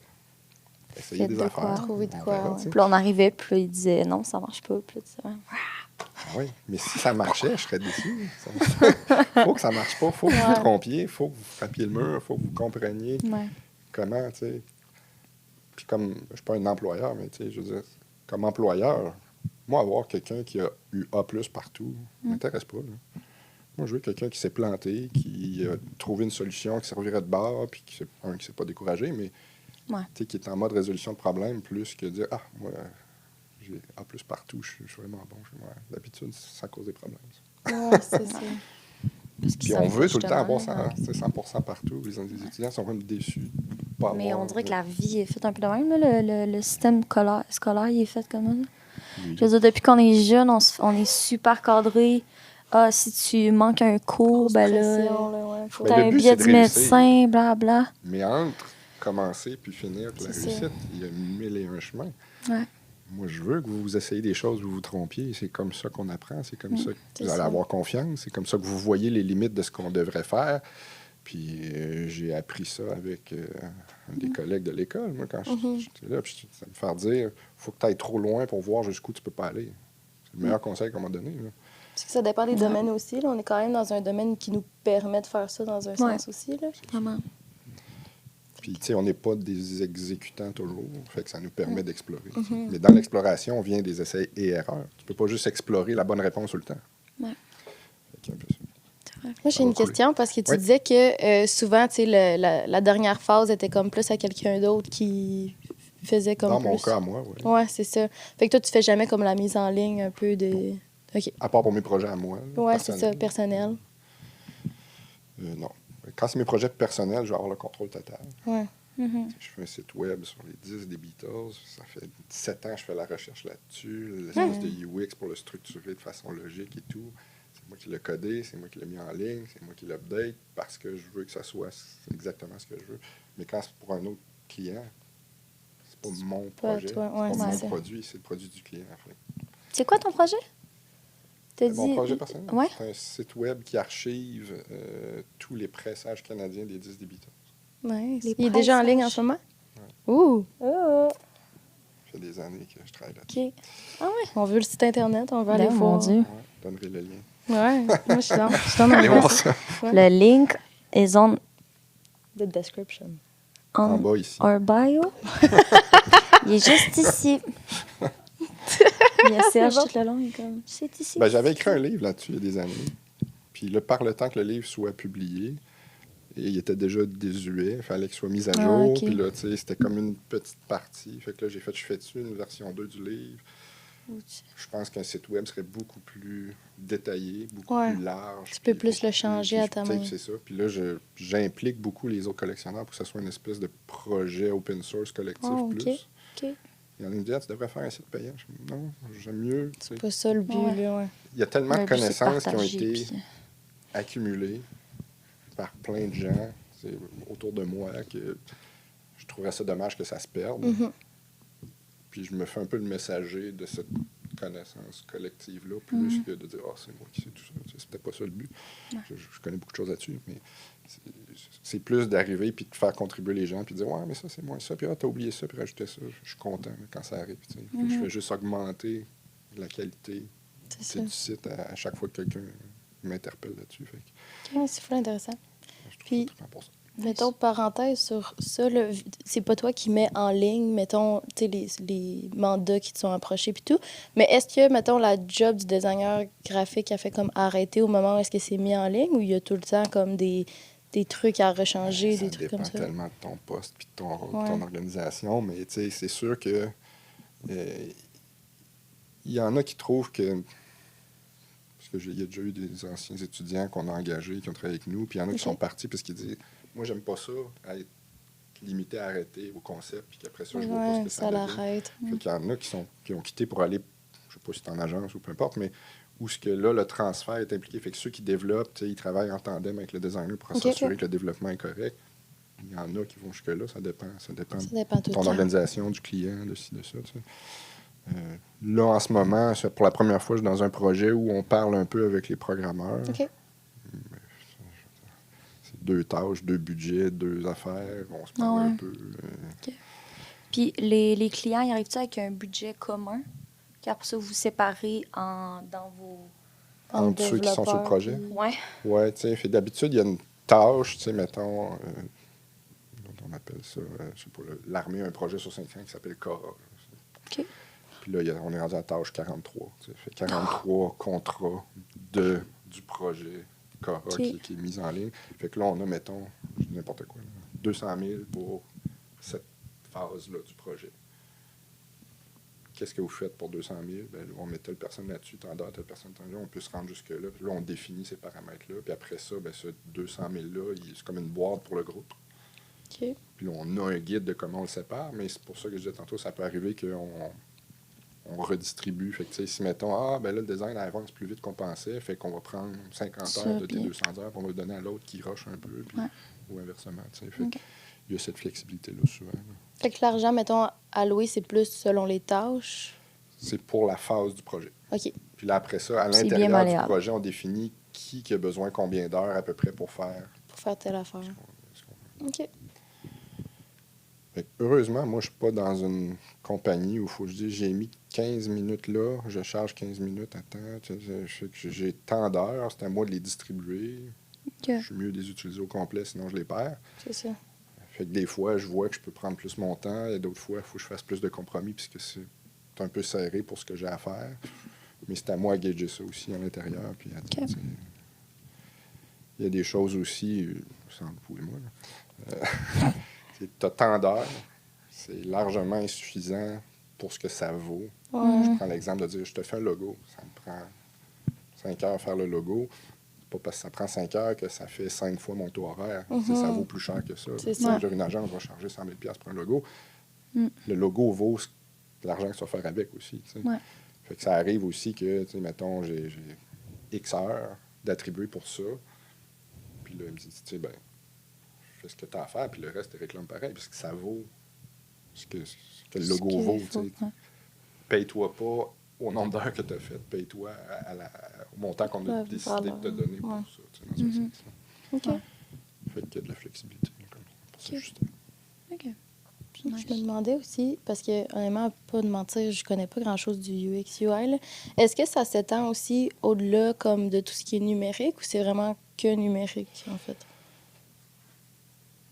Essayez des affaires. Trouver de quoi. Puis là, on arrivait, puis là, il disait non, ça marche pas. Puis là, oui, mais si ça marchait, je serais déçu. Faut que ça marche pas. Faut que vous vous trompiez. Faut que vous frappiez le mur. Faut que vous compreniez comment, tu sais. Puis comme, je suis pas un employeur, mais tu sais, je veux dire, comme employeur, moi, avoir quelqu'un qui a eu A+ partout, m'intéresse pas. Là. Moi, je veux quelqu'un qui s'est planté, qui a trouvé une solution qui servirait de base, puis qui s'est pas découragé, mais qui est en mode résolution de problème, plus que dire moi, j'ai A+ partout, je suis vraiment bon chez moi. D'habitude, ça cause des problèmes. Oui, c'est ça. Puis on veut tout le temps avoir 100% partout. Les étudiants sont même déçus. Mais on dirait que la vie est faite un peu de même. Là. Le système scolaire il est fait comme ça. Oui. Je veux dire, depuis qu'on est jeune, on est super cadré. Si tu manques un cours, faut que tu aies un billet du médecin, blabla. Mais entre commencer puis finir la réussite, il y a 1001 chemins. Ouais. Moi, je veux que vous essayiez des choses, vous vous trompiez. C'est comme ça qu'on apprend. C'est comme ça que vous allez avoir confiance. C'est comme ça que vous voyez les limites de ce qu'on devrait faire. Puis j'ai appris ça avec des collègues de l'école. Moi, quand j'étais là, puis ça me fait dire faut que tu ailles trop loin pour voir jusqu'où tu peux pas aller. C'est le meilleur conseil qu'on m'a donné. Là. Parce que ça dépend des domaines aussi. Là. On est quand même dans un domaine qui nous permet de faire ça dans un sens aussi. Là. Vraiment. Puis, tu sais, on n'est pas des exécutants toujours, fait que ça nous permet d'explorer. Mais dans l'exploration, on vient des essais et erreurs. Tu peux pas juste explorer la bonne réponse tout le temps. Ouais. Fait qu'un peu ça. Moi, j'ai une question parce que tu Oui. disais que souvent, tu sais, la dernière phase était comme plus à quelqu'un d'autre qui faisait comme Dans plus. mon cas, à moi, oui. Ouais, c'est ça. Fait que toi, tu fais jamais comme la mise en ligne un peu de... OK. À part pour mes projets à moi. Là, Ouais, c'est ça, personnels. personnel. Non. Quand c'est mes projets personnels, je vais avoir le contrôle total. Ouais. Je fais un site web sur les 10 des Beatles. Ça fait 17 ans que je fais la recherche là-dessus. L'espèce de UX pour le structurer de façon logique et tout. C'est moi qui l'ai codé, c'est moi qui l'ai mis en ligne, c'est moi qui l'update parce que je veux que ça soit exactement ce que je veux. Mais quand c'est pour un autre client, c'est pas mon projet, toi, ouais, c'est pas mon c'est ça. produit, c'est le produit du client. Fait. C'est quoi ton projet? T'as dit... Mon projet personnel, Ouais. c'est un site web qui archive tous les pressages canadiens des 10 des Beatles. Nice. Les Il est déjà en ligne en pressages. ce moment? Ouh! Oh! Ça fait des années que je travaille là-dessus. OK. Ah ouais? On veut le site Internet, on va aller Ben, voir. mon Dieu. Ouais, je donnerai le lien. Ouais, moi, je suis dans. Je suis dans Allez le voir ça. Le link is on The description. En bas ici. our bio. Il est juste ici. Il y a Serge bon. tout le long. Il est comme, c'est ici. Ben, j'avais écrit un livre là-dessus il y a des années. Puis là, par le temps que le livre soit publié, et il était déjà désuet, il fallait qu'il soit mis à Ah, jour. ok. Puis là, tu sais, c'était comme une petite partie. Fait que là, je fais-tu une version 2 du livre? Je pense qu'un site web serait beaucoup plus détaillé, beaucoup Ouais. plus large. Tu peux puis plus beaucoup le changer à ta tu sais, main. C'est ça. Puis là, j'implique beaucoup les autres collectionneurs pour que ce soit une espèce de projet open source collectif Oh, ok. plus. OK. Il y en a qui me disent, ah, tu devrais faire un site payant. Je dis, non, j'aime mieux. tu sais. C'est pas ça le but, Ouais. là, ouais. Il y a tellement Le de but, c'est de connaissances qui ont partager, été puis- accumulées par plein de gens autour de moi que je trouverais ça dommage que ça se perde. Puis je me fais un peu le messager de cette connaissance collective-là, plus que de dire « Ah, c'est moi qui sais tout ça ». Tu sais, c'était pas ça le but. Je connais beaucoup de choses là-dessus, mais c'est plus d'arriver puis de faire contribuer les gens puis de dire « Ouais, mais ça, c'est moins ça. Puis t'as oublié ça, puis rajouter ça. » Je suis content là, quand ça arrive. Tu sais. Je fais juste augmenter la qualité C'est ça. du site à chaque fois que quelqu'un m'interpelle là-dessus. Fait que Ok, c'est fou intéressant. je trouve Puis- ça trippant pour ça. Mettons, parenthèse sur ça, là, c'est pas toi qui mets en ligne, mettons, tu sais, les mandats qui te sont approchés puis tout, mais est-ce que, mettons, la job du designer graphique a fait comme arrêter au moment où est-ce que c'est mis en ligne ou il y a tout le temps comme des trucs à rechanger, Ça des trucs comme dépend ça? tellement de ton poste puis de ton rôle, Ouais. de ton organisation, mais tu sais, c'est sûr que il y en a qui trouvent que parce qu'il y a déjà eu des anciens étudiants qu'on a engagés, qui ont travaillé avec nous, puis il y en a qui sont partis parce qu'ils disent « Moi, j'aime pas ça, à être limité à arrêter au concept, puis qu'après ça, je vois pas ce Ouais, que ça ça devient. l'arrête. Fait qu'il y en a qui ont quitté pour aller, je sais pas si c'est en agence ou peu importe, mais où ce que là, le transfert est impliqué. Fait que ceux qui développent, tu sais, ils travaillent en tandem avec le designer pour Ok, s'assurer ok. que le développement est correct. Il y en a qui vont jusque-là, ça dépend Ça de dépend tout le ton temps. organisation, du client, de ci, de ça. Tu sais. Là, en ce moment, pour la première fois, je suis dans un projet où on parle un peu avec les programmeurs. OK. C'est 2 tâches, 2 budgets, 2 affaires. On se parle Ah ouais. un peu. Puis les clients, ils arrivent-ils avec un budget commun? Car pour ça, vous séparez dans vos... Entre ceux qui sont sur le projet. puis- Ouais. Oui, tu sais, fait d'habitude, il y a une tâche, tu sais, mettons, on appelle ça, je sais pas, l'armée a un projet sur 5 ans qui s'appelle Cora. OK. Puis là, on est rendu à la tâche 43. Tu sais, fait 43 contrats du projet Cora OK. qui est mis en ligne. Fait que là, on a, mettons, je dis n'importe quoi, là, 200 000 pour cette phase-là du projet. Qu'est-ce que vous faites pour 200 000? Bien, on met telle personne là-dessus, tant d'heures, telle personne, tant d'heures. On peut se rendre jusque-là. Puis là, on définit ces paramètres-là. Puis après ça, bien, ce 200 000-là, c'est comme une boîte pour le groupe. OK. Puis là, on a un guide de comment on le sépare. Mais c'est pour ça que je disais tantôt, ça peut arriver qu'on redistribue. Fait que, tu sais, si, mettons, ben là, le design avance plus vite qu'on pensait, fait qu'on va prendre 50 Ça, heures de tes puis- 200 heures, puis on va le donner à l'autre qui rush un peu, puis, Ouais. ou inversement, tu sais. Fait OK. il y a cette flexibilité-là souvent. Là. Fait que l'argent, mettons, alloué, c'est plus selon les tâches. C'est pour la phase du projet. OK. Puis là, après ça, à C'est bien l'intérieur du malléable. projet, on définit qui a besoin combien d'heures à peu près pour faire Pour faire telle affaire. ce qu'on veut. OK. Fait que heureusement, moi, je suis pas dans une compagnie où il faut que je dise j'ai mis 15 minutes là, je charge 15 minutes, attends, je sais que j'ai tant d'heures, c'est à moi de les distribuer. OK. Je suis mieux de les utiliser au complet, sinon je les perds. C'est ça. Fait que des fois, je vois que je peux prendre plus mon temps, et d'autres fois, il faut que je fasse plus de compromis, puisque c'est un peu serré pour ce que j'ai à faire. Mais c'est à moi de gager ça aussi à l'intérieur. Puis, il y a des choses aussi, sans vous et moi, tu as tant d'heures, c'est largement insuffisant pour ce que ça vaut. Je prends l'exemple de dire, je te fais un logo, ça me prend 5 heures à faire le logo. C'est pas parce que ça prend 5 heures que ça fait 5 fois mon taux horaire. Ça vaut plus cher que ça. Une agence va charger 100 000 $ pour un logo. Le logo vaut l'argent que tu vas faire avec aussi. Fait que ça arrive aussi que, mettons, j'ai X heures d'attribuer pour ça. Puis là, il me dit, fais ce que tu as à faire, puis le reste, tu réclames pareil, parce que ça vaut ce que le logo vaut. Paye-toi pas au nombre d'heures que tu as fait, paye-toi au montant qu'on a décidé de te donner pour ça. Dans un sens. Fait qu'il y a de la flexibilité pour s'ajuster. OK. Je me demandais aussi, parce que, honnêtement, pas de mentir, je connais pas grand-chose du UX UI. Là. Est-ce que ça s'étend aussi au-delà comme de tout ce qui est numérique ou c'est vraiment que numérique, en fait?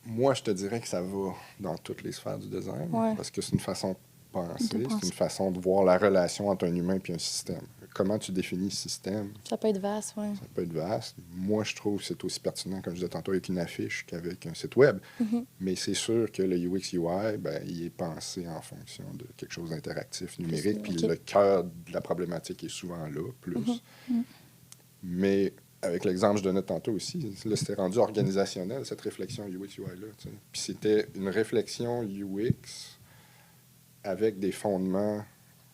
Moi, je te dirais que ça va dans toutes les sphères du design, parce que c'est une façon de penser, c'est une façon de voir la relation entre un humain et un système. Comment tu définis système? Ça peut être vaste, oui. Ça peut être vaste. Moi, je trouve que c'est aussi pertinent, comme je disais tantôt, avec une affiche qu'avec un site web. Mais c'est sûr que le UX UI, il est pensé en fonction de quelque chose d'interactif, numérique, puis le cœur de la problématique est souvent là, plus. Mais avec l'exemple que je donnais tantôt aussi, là, c'était rendu organisationnel, cette réflexion UX-UI-là. Puis c'était une réflexion UX avec des fondements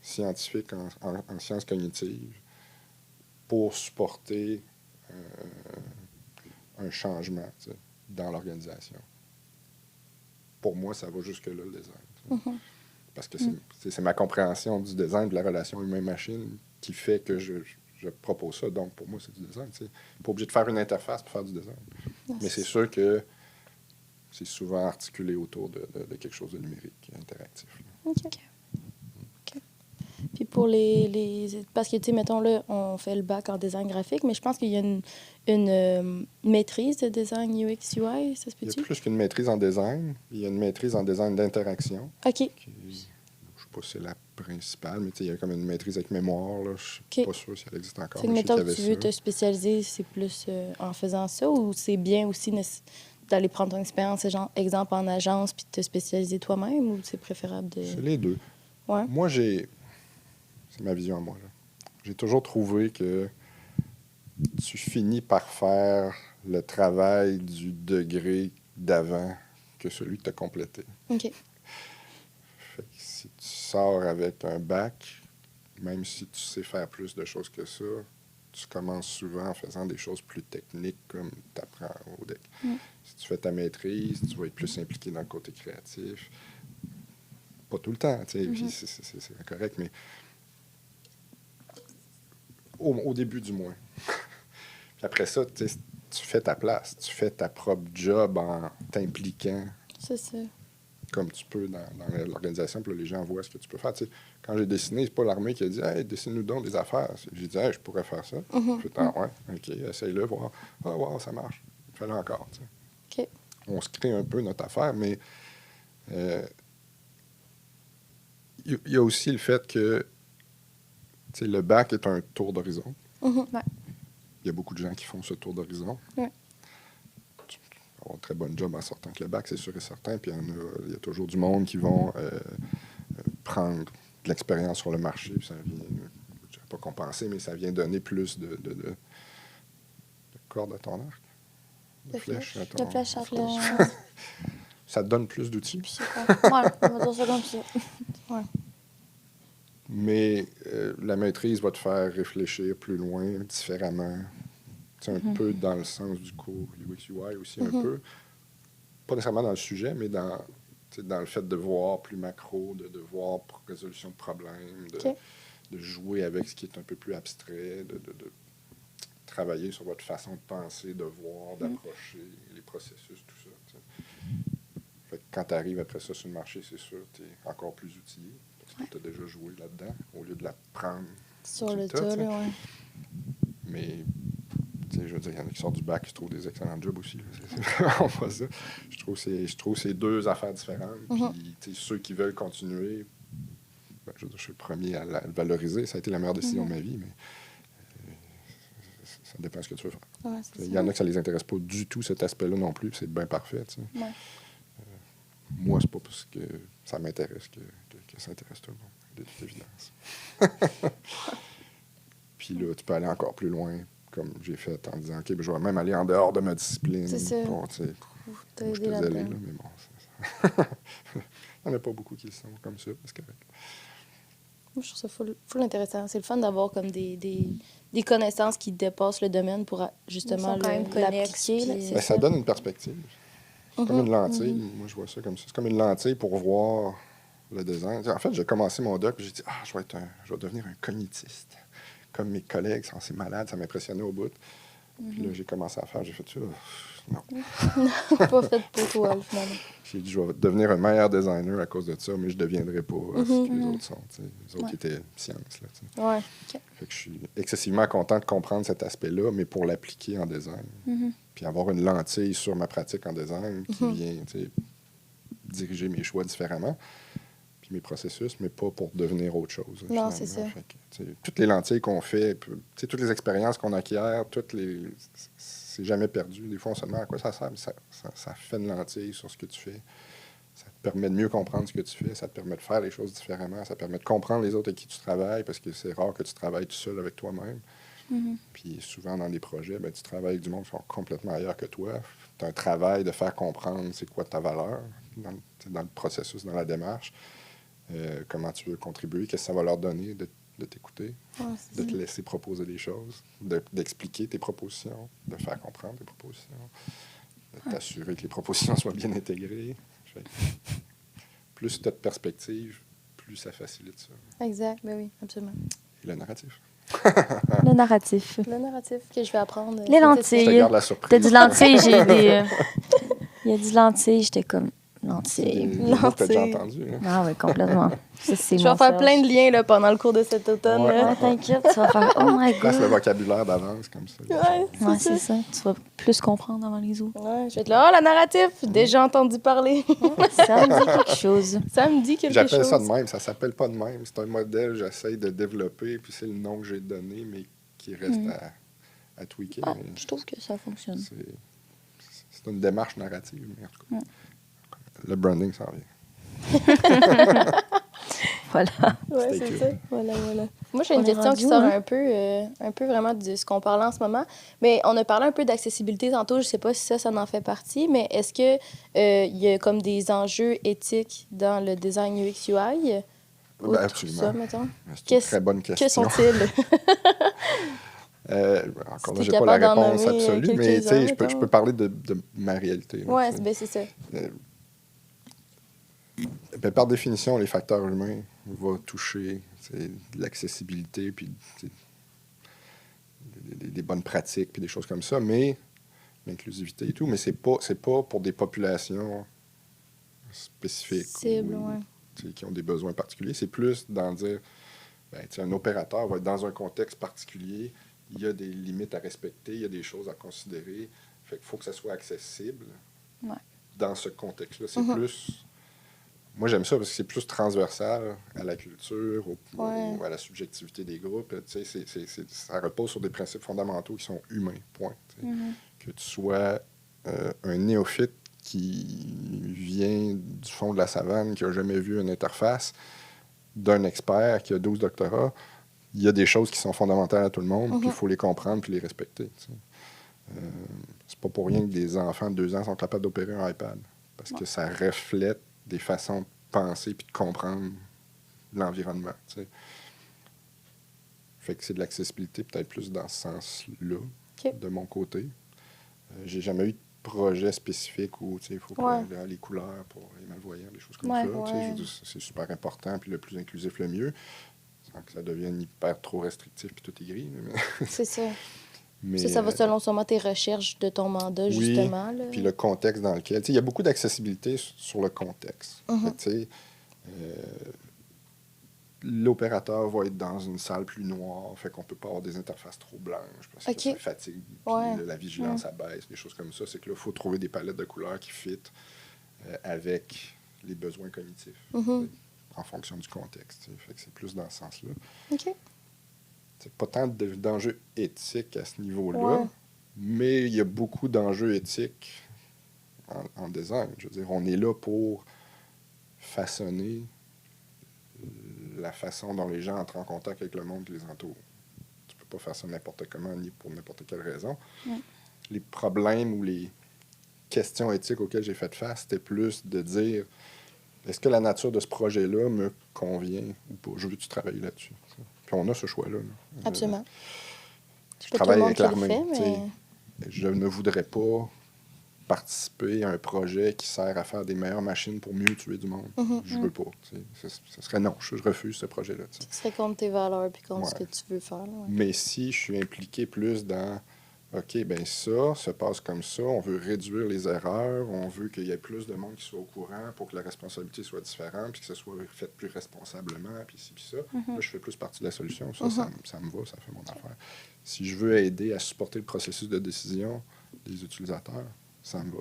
scientifiques en sciences cognitives pour supporter un changement dans l'organisation. Pour moi, ça va jusque-là, le design. Parce que c'est ma compréhension du design, de la relation humain-machine qui fait que je propose ça. Donc, pour moi, c'est du design. Tu n'es pas obligé de faire une interface pour faire du design. Mais c'est sûr que c'est souvent articulé autour de quelque chose de numérique, interactif. OK. Puis pour les... Parce que, tu sais, mettons, là, on fait le bac en design graphique, mais je pense qu'il y a une maîtrise de design UX-UI, ça se peut-tu? Il y a plus qu'une maîtrise en design. Il y a une maîtrise en design d'interaction. OK. Je ne sais pas si c'est la principale, mais il y a comme une maîtrise avec mémoire. Là. Je ne suis pas sûr si elle existe encore. C'est que, mettons, que tu veux te spécialiser, c'est plus en faisant ça, ou c'est bien aussi d'aller prendre ton expérience, exemple, en agence, puis de te spécialiser toi-même, ou c'est préférable de... C'est les deux. Ouais. Moi, c'est ma vision à moi. Là. J'ai toujours trouvé que tu finis par faire le travail du degré d'avant que celui que tu as complété. OK. Fait que si tu sors avec un bac, même si tu sais faire plus de choses que ça, tu commences souvent en faisant des choses plus techniques comme tu apprends au DEC. Si tu fais ta maîtrise, tu vas être plus impliqué dans le côté créatif. Pas tout le temps, c'est correct, mais au début du moins. Puis après ça, tu fais ta place, tu fais ta propre job en t'impliquant. C'est ça. Comme tu peux dans l'organisation, puis là, les gens voient ce que tu peux faire. T'sais, quand j'ai dessiné, c'est pas l'armée qui a dit « Hey, dessine-nous donc des affaires ». J'ai dit « Hey, je pourrais faire ça ». Je fais « Ouais, OK, essaye-le, voir. Ah, wow, ça marche. Fais-le encore. » OK. On se crée un peu notre affaire, mais il y a aussi le fait que le bac est un tour d'horizon. Ouais. Il y a beaucoup de gens qui font ce tour d'horizon. Ouais. Tu vas avoir un très bon job en sortant avec le bac, c'est sûr et certain. Puis il y a toujours du monde qui vont prendre de l'expérience sur le marché. Puis ça vient, je ne vais pas compenser, mais ça vient donner plus de cordes à ton arc. De flèches à ton arc. De flèches à Ça te donne plus d'outils. Ouais, on va dire ça comme ça. Ouais. Mais la maîtrise va te faire réfléchir plus loin, différemment. C'est un peu dans le sens du cours UX/UI aussi, un peu. Pas nécessairement dans le sujet, mais dans le fait de voir plus macro, de voir résolution de problèmes, de jouer avec ce qui est un peu plus abstrait, de travailler sur votre façon de penser, de voir, d'approcher les processus, tout ça. Fait que quand tu arrives après ça sur le marché, c'est sûr, tu es encore plus outillé. Tu as déjà joué là-dedans, au lieu de l'apprendre sur le tas, là, ouais. Mais je veux dire, il y en a qui sortent du bac qui se trouvent des excellents jobs aussi. C'est vraiment pas ça. Je trouve que c'est deux affaires différentes. Puis, ceux qui veulent continuer, je veux dire, je suis le premier à le valoriser. Ça a été la meilleure décision de ma vie, mais ça dépend de ce que tu veux faire. Ouais, Il y en a que ça les intéresse pas du tout, cet aspect-là non plus, puis c'est bien parfait. Ouais. Moi, c'est pas parce que ça m'intéresse que ça intéresse tout le monde, de toute évidence. Puis là, tu peux aller encore plus loin, comme j'ai fait en disant, OK, ben, je vais même aller en dehors de ma discipline. C'est ça. Bon, je aidé suis désolé, là-dedans. là, mais bon, il n'y en a pas beaucoup qui le sont comme ça, c'est correct. Moi, je trouve ça full intéressant. C'est le fun d'avoir comme des connaissances qui dépassent le domaine pour justement Ils sont quand même connexes, l'appliquer. là, puis- c'est Ben, ça donne une perspective. C'est comme une lentille. Mhm. Moi, je vois ça comme ça. C'est comme une lentille pour voir le design. En fait, j'ai commencé mon doc, puis j'ai dit, je vais devenir un cognitiste. Comme mes collègues, c'est malade, ça m'impressionnait au bout. Puis là, j'ai commencé à faire, j'ai fait ça. Non. Pas fait pour toi, finalement. J'ai dit, je vais devenir un meilleur designer à cause de ça, mais je ne deviendrai pas ce que les autres sont. T'sais. Les autres étaient sciences. Là, t'sais. Ouais. Fait que je suis excessivement content de comprendre cet aspect-là, mais pour l'appliquer en design. Puis avoir une lentille sur ma pratique en design qui vient diriger mes choix différemment, puis mes processus, mais pas pour devenir autre chose. Non, finalement. c'est ça. Fait que, toutes les lentilles qu'on fait, toutes les expériences qu'on acquiert, c'est jamais perdu. Des fois, on se demande à quoi ça sert, mais ça fait une lentille sur ce que tu fais. Ça te permet de mieux comprendre ce que tu fais, ça te permet de faire les choses différemment, ça te permet de comprendre les autres avec qui tu travailles, parce que c'est rare que tu travailles tout seul avec toi-même. Puis souvent, dans des projets, tu travailles avec du monde qui sont complètement ailleurs que toi. Tu as un travail de faire comprendre c'est quoi ta valeur dans le processus, dans la démarche. Comment tu veux contribuer, qu'est-ce que ça va leur donner de t'écouter, de te laisser proposer des choses, d'expliquer tes propositions, de faire comprendre tes propositions, de t'assurer que les propositions soient bien intégrées. Plus tu as de perspective, plus ça facilite ça. Exact, ben oui, absolument. Et le narratif. Le narratif. Le narratif que je vais apprendre. Les lentilles. Je te garde la surprise. T'as dit lentilles, j'ai des... Il a dit lentilles, j'étais comme... C'est Lentilles. des mots que tu as déjà Lentilles. entendus. Hein? Ah oui, complètement. Ça, c'est Je vais mon faire Serge. plein de liens là, pendant le cours de cet automne. Ouais. là. Ouais, t'inquiète, tu vas faire... Oh my Place le God. vocabulaire d'avance comme ça. Ouais, Ouais, c'est ça. Tu vas plus comprendre avant les autres. Ouais, je vais être là, la narratif, déjà entendu parler. Ça me dit quelque chose. Ça me dit quelque J'appelle chose. ça de même, ça s'appelle pas de même. C'est un modèle que j'essaye de développer, puis c'est le nom que j'ai donné, mais qui reste à tweaker. Ah, Mais je trouve que ça fonctionne. c'est une démarche narrative, mais en tout cas, le branding s'en vient. Voilà. Ouais, Stay c'est tuned. ça. Voilà. Moi, j'ai une On est question qui rendu, sort hein? un peu vraiment de ce qu'on parlait en ce moment. Mais on a parlé un peu d'accessibilité tantôt. Je sais pas si ça en fait partie, mais est-ce que il y a comme des enjeux éthiques dans le design UX UI? Outre Absolument. ça, mettons. C'est une très bonne question. Que sont-ils? Encore Si là, j'ai t'es pas la capable d'en réponse nommer, absolue, mais quelques-uns, je mettons. peux parler de ma réalité. là, Ouais, tu sais. ben c'est ça. Ben, par définition, les facteurs humains vont toucher de l'accessibilité, puis des bonnes pratiques, puis des choses comme ça, mais l'inclusivité et tout, mais c'est pas pour des populations spécifiques Cible, ou, ouais. qui ont des besoins particuliers. C'est plus d'en dire, un opérateur va être dans un contexte particulier, il y a des limites à respecter, il y a des choses à considérer, fait qu'il faut que ça soit accessible dans ce contexte-là. C'est plus... Moi, j'aime ça parce que c'est plus transversal à la culture, à la subjectivité des groupes. Ça repose sur des principes fondamentaux qui sont humains, point. Que tu sois un néophyte qui vient du fond de la savane, qui n'a jamais vu une interface, d'un expert qui a 12 doctorats, il y a des choses qui sont fondamentales à tout le monde, puis il faut les comprendre puis les respecter. C'est pas pour rien que des enfants de 2 ans sont capables d'opérer un iPad, parce que ça reflète des façons de penser puis de comprendre l'environnement. T'sais. Fait que c'est de l'accessibilité peut-être plus dans ce sens-là, de mon côté. J'ai jamais eu de projet spécifique où il faut que les couleurs pour les malvoyants, des choses comme ça. Je veux dire, c'est super important, puis le plus inclusif, le mieux, sans que ça devienne hyper trop restrictif puis tout est gris. Mais... C'est ça. Mais, ça va selon sûrement tes recherches de ton mandat, justement. Là. Puis le contexte dans lequel... Il y a beaucoup d'accessibilité sur le contexte. Fait que, l'opérateur va être dans une salle plus noire, fait qu'on peut pas avoir des interfaces trop blanches parce que ça fatigue, puis la vigilance abaisse, des choses comme ça. C'est que là, il faut trouver des palettes de couleurs qui fitent avec les besoins cognitifs, en fonction du contexte. Fait que c'est plus dans ce sens-là. OK. C'est pas tant d'enjeux éthiques à ce niveau-là, mais il y a beaucoup d'enjeux éthiques en design. Je veux dire, on est là pour façonner la façon dont les gens entrent en contact avec le monde qui les entoure. Tu peux pas faire ça n'importe comment, ni pour n'importe quelle raison. Les problèmes ou les questions éthiques auxquelles j'ai fait face, c'était plus de dire, est-ce que la nature de ce projet-là me convient ou pas? Je veux-tu travailler là-dessus? Puis on a ce choix-là. Absolument. Je travaille avec l'armée. Je ne voudrais pas participer à un projet qui sert à faire des meilleures machines pour mieux tuer du monde. Je veux pas. Ce serait non. Je refuse ce projet-là. Ce serait contre tes valeurs et contre ce que tu veux faire. Mais si je suis impliqué plus dans OK, bien ça se passe comme ça, on veut réduire les erreurs, on veut qu'il y ait plus de monde qui soit au courant pour que la responsabilité soit différente, puis que ce soit fait plus responsablement, puis ci, puis ça. Là, je fais plus partie de la solution. Ça me va, ça fait mon affaire. Si je veux aider à supporter le processus de décision des utilisateurs, ça me va.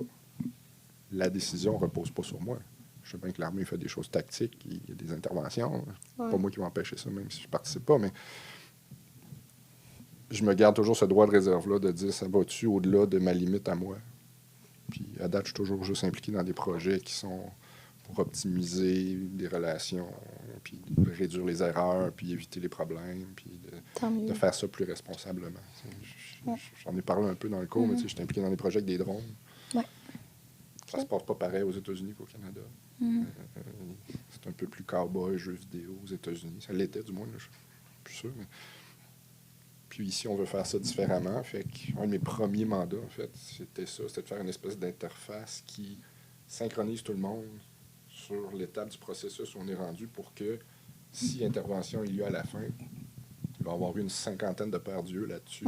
La décision ne repose pas sur moi. Je sais bien que l'armée fait des choses tactiques, il y a des interventions. C'est pas moi qui vais empêcher ça, même si je ne participe pas, mais je me garde toujours ce droit de réserve-là de dire ça va-tu au-delà de ma limite à moi. Puis à date, je suis toujours juste impliqué dans des projets qui sont pour optimiser des relations, puis réduire les erreurs, puis éviter les problèmes, puis de faire ça plus responsablement. J'en ai parlé un peu dans le cours, mais je suis impliqué dans des projets avec des drones. Ça se passe pas pareil aux États-Unis qu'au Canada. C'est un peu plus cow-boy, jeux vidéo aux États-Unis. Ça l'était, du moins, là, je suis plus sûr. Mais... Puis ici, on veut faire ça différemment. Fait qu'un de mes premiers mandats, en fait, c'était ça. C'était de faire une espèce d'interface qui synchronise tout le monde sur l'étape du processus où on est rendu pour que, si intervention il y a à la fin, il va y avoir une 50aine de paires d'yeux là-dessus.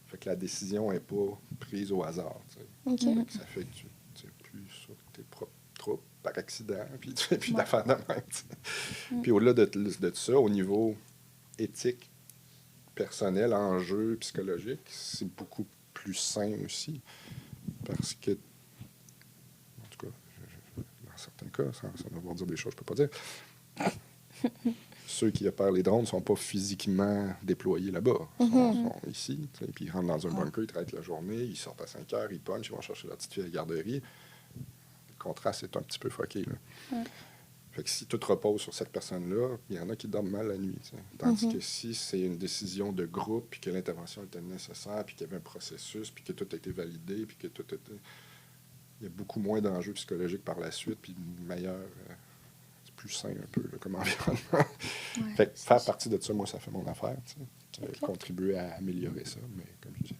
Fait que la décision n'est pas prise au hasard. Fait que ça fait que tu n'es plus sur tes propres troupes par accident, puis tu fais plus d'affaires de même. Puis au-delà de ça, au niveau éthique, personnel, enjeu psychologique, c'est beaucoup plus sain aussi. Parce que, en tout cas, dans certains cas, sans devoir dire des choses que je ne peux pas dire, ceux qui opèrent les drones ne sont pas physiquement déployés là-bas. Ils sont ici, puis ils rentrent dans un bunker, ils travaillent la journée, ils sortent à 5 heures, ils punchent, ils vont chercher leur petite fille à la garderie. Le contraste est un petit peu fucké, là. Fait que si tout repose sur cette personne-là, il y en a qui dorment mal la nuit. T'sais. Tandis que si c'est une décision de groupe, puis que l'intervention était nécessaire, puis qu'il y avait un processus, puis que tout a été validé, puis que tout était... Il y a beaucoup moins d'enjeux psychologiques par la suite, puis une meilleure... c'est plus sain un peu là, comme environnement. Fait que faire partie de ça, moi, ça fait mon affaire. Contribuer à améliorer ça. Mais comme je dis,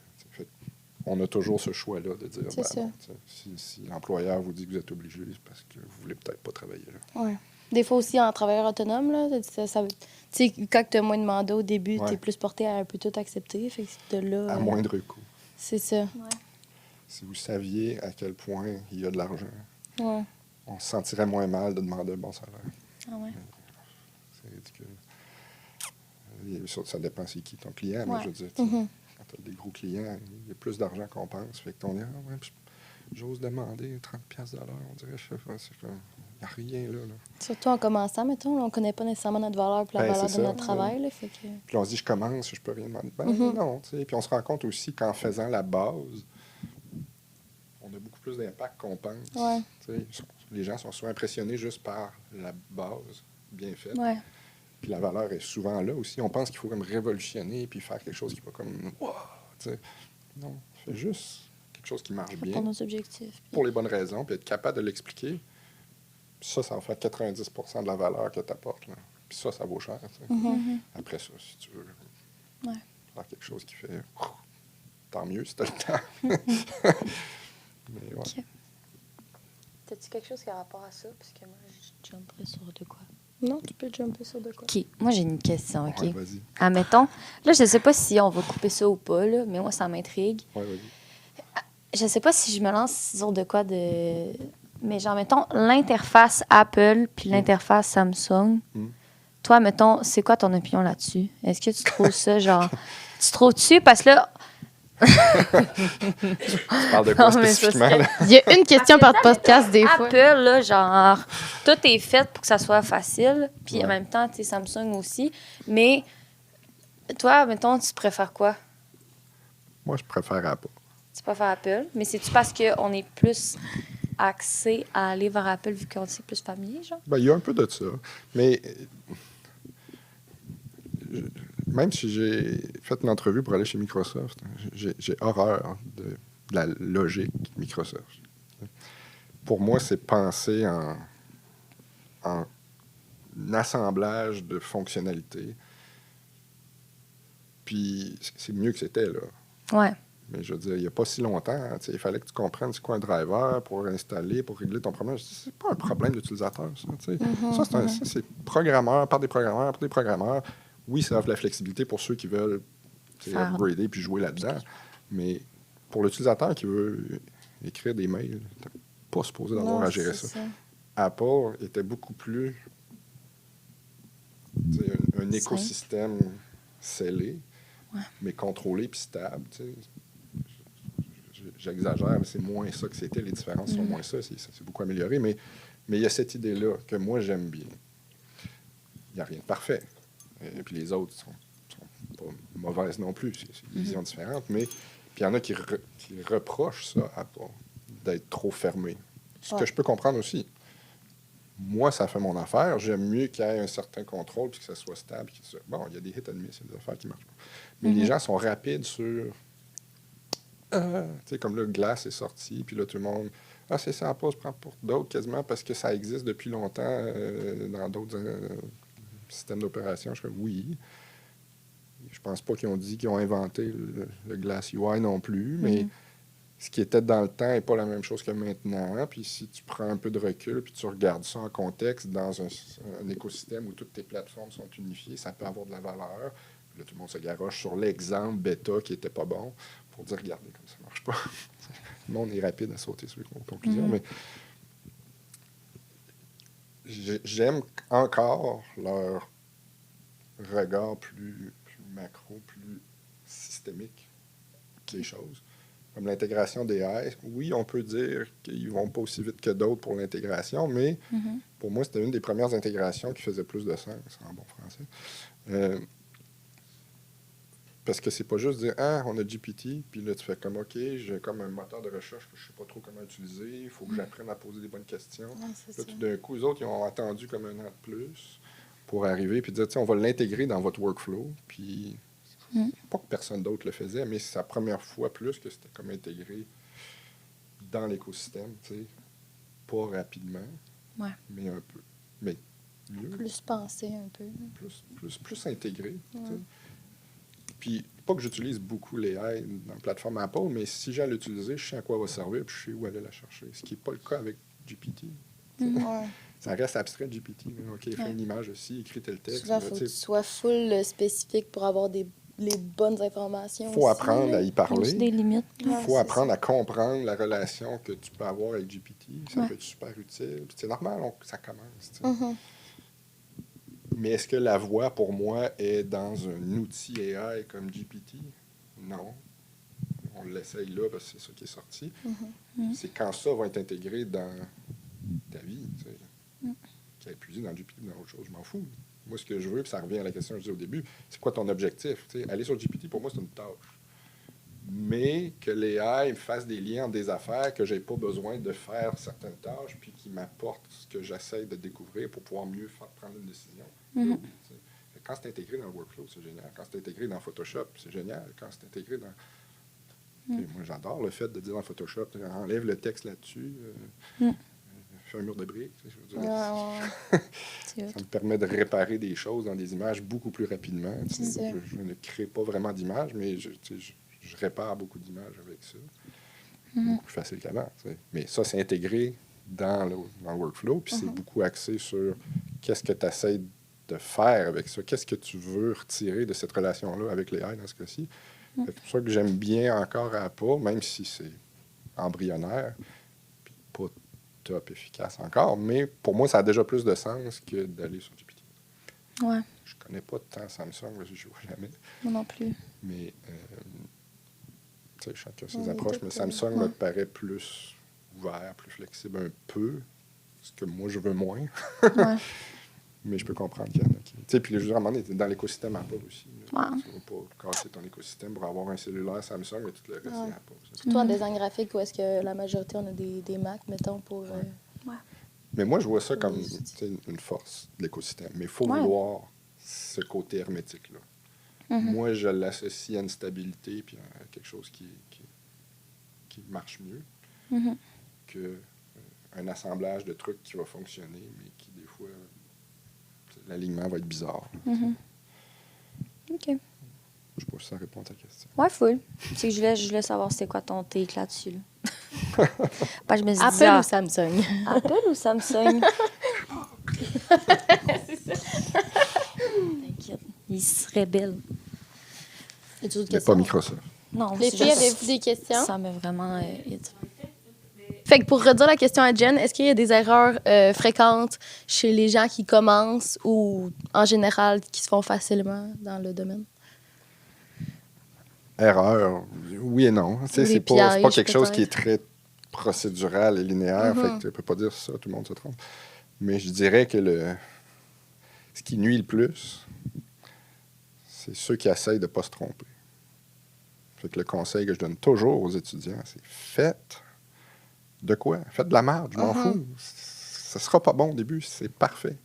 on a toujours ce choix-là de dire, si l'employeur vous dit que vous êtes obligé, c'est parce que vous voulez peut-être pas travailler là. Ouais. Des fois aussi, en travailleur autonome, là, quand tu as moins de mandat au début, tu es plus porté à un peu tout accepter. Fait que de là, à moindre coût. C'est ça. Si vous saviez à quel point il y a de l'argent, on se sentirait moins mal de demander un bon salaire. C'est ridicule. Ça dépend c'est qui ton client, mais je veux dire, quand tu as des gros clients, il y a plus d'argent qu'on pense. Fait que ton j'ose demander 30$ de l'heure, on dirait, il n'y a rien là. Surtout en commençant, mettons, on ne connaît pas nécessairement notre valeur et la valeur de notre travail. Là, fait que... Puis on se dit, je commence, je peux rien demander. Non, tu sais. Puis on se rend compte aussi qu'en faisant la base, on a beaucoup plus d'impact qu'on pense. Les gens sont souvent impressionnés juste par la base bien faite. Puis la valeur est souvent là aussi. On pense qu'il faut comme révolutionner puis faire quelque chose qui va comme... Wow, non, c'est juste quelque chose qui marche bien. Pour nos objectifs. Pour les bonnes raisons, puis être capable de l'expliquer. Ça va faire 90% de la valeur que tu apportes. Là. Puis ça vaut cher. Après ça, si tu veux faire quelque chose qui fait... Tant mieux si tu as le temps. Mais T'as-tu quelque chose qui a rapport à ça? Parce que moi, je jumperais sur de quoi? Non, tu peux jumper sur de quoi. OK. Moi, j'ai une question, OK? Ouais, vas-y. Admettons, là, je ne sais pas si on va couper ça ou pas, là, mais moi, ça m'intrigue. Ouais, vas-y. Je ne sais pas si je me lance sur de quoi de... Mais genre, mettons, l'interface Apple puis l'interface Samsung, toi, mettons, c'est quoi ton opinion là-dessus? Est-ce que tu trouves ça, genre... Tu trouves-tu? Parce que là... Tu parles de quoi Non, mais spécifiquement? ça Là? Il y a une question par podcast des fois. Apple, là, genre, tout est fait pour que ça soit facile. Puis Ouais. en même temps, tu sais, Samsung aussi. Mais toi, mettons, tu préfères quoi? Moi, je préfère Apple. Tu préfères Apple. Mais c'est-tu parce qu'on est plus axé à aller vers Apple vu qu'on est plus familier, genre? Ben, il y a un peu de ça. Mais même si j'ai fait une entrevue pour aller chez Microsoft, j'ai horreur de la logique Microsoft. Pour moi, c'est penser en assemblage de fonctionnalités. Puis c'est mieux que c'était, là. Ouais. Mais je veux dire, il n'y a pas si longtemps, il fallait que tu comprennes c'est quoi un driver pour installer, pour régler ton problème. C'est pas un problème d'utilisateur, ça. Ça, c'est programmeur, par des programmeurs, pour des programmeurs. Oui, ça offre la flexibilité pour ceux qui veulent upgrader puis jouer là-dedans. Mais pour l'utilisateur qui veut écrire des mails, tu n'es pas supposé d'avoir à gérer ça. Apple était beaucoup plus un écosystème scellé, mais contrôlé puis stable. J'exagère, mais c'est moins ça que c'était. Les différences sont moins ça. C'est beaucoup amélioré. Mais il y a cette idée-là que moi, j'aime bien. Il n'y a rien de parfait. Et puis les autres sont pas mauvaises non plus. C'est une vision différente. Mais puis il y en a qui reprochent ça à Apple, d'être trop fermé. Ce que je peux comprendre aussi. Moi, ça fait mon affaire. J'aime mieux qu'il y ait un certain contrôle puis que ça soit stable. Bon, il y a des hits and miss, il y a des affaires qui marchent pas. Mais les gens sont rapides sur... tu sais, comme là, Glass est sorti, puis là, tout le monde... Ah, c'est ça, Apple se prend pour d'autres quasiment parce que ça existe depuis longtemps dans d'autres systèmes d'opération. Je suis comme, oui. Je pense pas qu'ils ont dit qu'ils ont inventé le Glass UI non plus, mais ce qui était dans le temps n'est pas la même chose que maintenant. Puis si tu prends un peu de recul puis tu regardes ça en contexte dans un écosystème où toutes tes plateformes sont unifiées, ça peut avoir de la valeur. Puis là, tout le monde se garoche sur l'exemple bêta qui n'était pas bon pour dire, regardez, comme ça ne marche pas. Le monde est rapide à sauter sur les conclusions, mais j'aime encore leur regard plus macro, plus systémique des choses. Comme l'intégration des AI, oui, on peut dire qu'ils ne vont pas aussi vite que d'autres pour l'intégration, mais pour moi, c'était une des premières intégrations qui faisait plus de sens, en bon français. Parce que c'est pas juste dire « Ah, on a GPT », puis là, tu fais comme « OK, j'ai comme un moteur de recherche que je sais pas trop comment utiliser, il faut que j'apprenne à poser des bonnes questions. » Là, tout d'un coup, les autres, ils ont attendu comme un an de plus pour arriver puis dire « On va l'intégrer dans votre workflow. » Puis, pas que personne d'autre le faisait, mais c'est la première fois plus que c'était comme intégré dans l'écosystème, tu sais. Pas rapidement, mais un peu. Mais mieux. Plus pensé un peu. Plus intégré, tu sais. Puis, pas que j'utilise beaucoup les AI dans la plateforme Apple, mais si j'ai à l'utiliser, je sais à quoi elle va servir puis je sais où aller la chercher. Ce qui n'est pas le cas avec GPT. Ça reste abstrait, GPT. OK, fais une image aussi, écris tel texte. Souvent, il faut que tu sois full spécifique pour avoir les bonnes informations. Il faut apprendre à y parler. Des limites. Il faut apprendre à comprendre la relation que tu peux avoir avec GPT. Ça peut être super utile. Puis c'est normal, ça commence. Mais est-ce que la voie, pour moi, est dans un outil AI comme GPT? Non. On l'essaye là parce que c'est ça qui est sorti. C'est quand ça va être intégré dans ta vie. Qui est épuisé dans GPT ou dans autre chose. Je m'en fous. Moi, ce que je veux, puis ça revient à la question que je disais au début, c'est quoi ton objectif? Aller sur GPT, pour moi, c'est une tâche. Mais que les AI fassent des liens entre des affaires, que je n'ai pas besoin de faire certaines tâches, puis qui m'apportent ce que j'essaie de découvrir pour pouvoir mieux prendre une décision. Quand c'est intégré dans le workflow, c'est génial. Quand c'est intégré dans Photoshop, c'est génial. Quand c'est intégré dans... Moi, j'adore le fait de dire dans Photoshop, enlève le texte là-dessus, fais un mur de briques. Je veux dire, ça me permet de réparer des choses dans des images beaucoup plus rapidement. Je ne crée pas vraiment d'images, mais je répare beaucoup d'images avec ça. Beaucoup plus facile qu'avant. Mais ça, c'est intégré dans le workflow, puis c'est beaucoup axé sur qu'est-ce que tu essaies de faire avec ça, qu'est-ce que tu veux retirer de cette relation-là avec les AI dans ce cas-ci. C'est pour ça que j'aime bien encore Apple, même si c'est embryonnaire, puis pas top efficace encore, mais pour moi, ça a déjà plus de sens que d'aller sur GPT. Ouais. Je connais pas tant Samsung, parce que je ne vois jamais. Moi non plus. Mais, tu sais, chacun ses On est approches. tous, Mais Samsung ouais. me paraît plus ouvert, plus flexible un peu, ce que moi, je veux moins. Ouais. Mais je peux comprendre qu'il y en a qui... Tu sais, puis les jeux à un moment donné, t'es dans l'écosystème Apple aussi. Là. Ouais. Tu vas pas casser ton écosystème pour avoir un cellulaire Samsung, mais tout le reste, Ouais. c'est Apple. Ça. Surtout en design graphique, où est-ce que la majorité, on a des Mac, mettons, pour... Mais moi, je vois ça Pour comme les outils. tu sais, une force de l'écosystème. Mais il faut Ouais. vouloir ce côté hermétique-là. Mhm. Moi, je l'associe à une stabilité puis à quelque chose qui marche mieux Mhm. que un assemblage de trucs qui va fonctionner, mais qui, des fois, l'alignement va être bizarre. Mhm. OK. Je sais pas si ça répond à ta question. Ouais, full. C'est que je voulais savoir c'était quoi ton take là-dessus. Là. Parce que je me suis dit, Apple ou Samsung? Apple ou Samsung? C'est ça. T'inquiète. Il se rebelle. Y a d'autres Mais questions? pas Microsoft. Non, Les c'est filles, juste- avez-vous des questions? Ça m'a vraiment... Fait que pour redire la question à Jen, est-ce qu'il y a des erreurs fréquentes chez les gens qui commencent ou en général qui se font facilement dans le domaine? Erreur, oui et non. Tu sais, Ou des c'est pas pièges, quelque chose qui est peut-être. très procédural et linéaire. Fait que tu peux pas dire ça, tout le monde se trompe. Mais je dirais que ce qui nuit le plus, c'est ceux qui essayent de ne pas se tromper. Fait que le conseil que je donne toujours aux étudiants, c'est faites de quoi? Faites de la merde, je m'en fous. Ça sera pas bon au début, c'est parfait.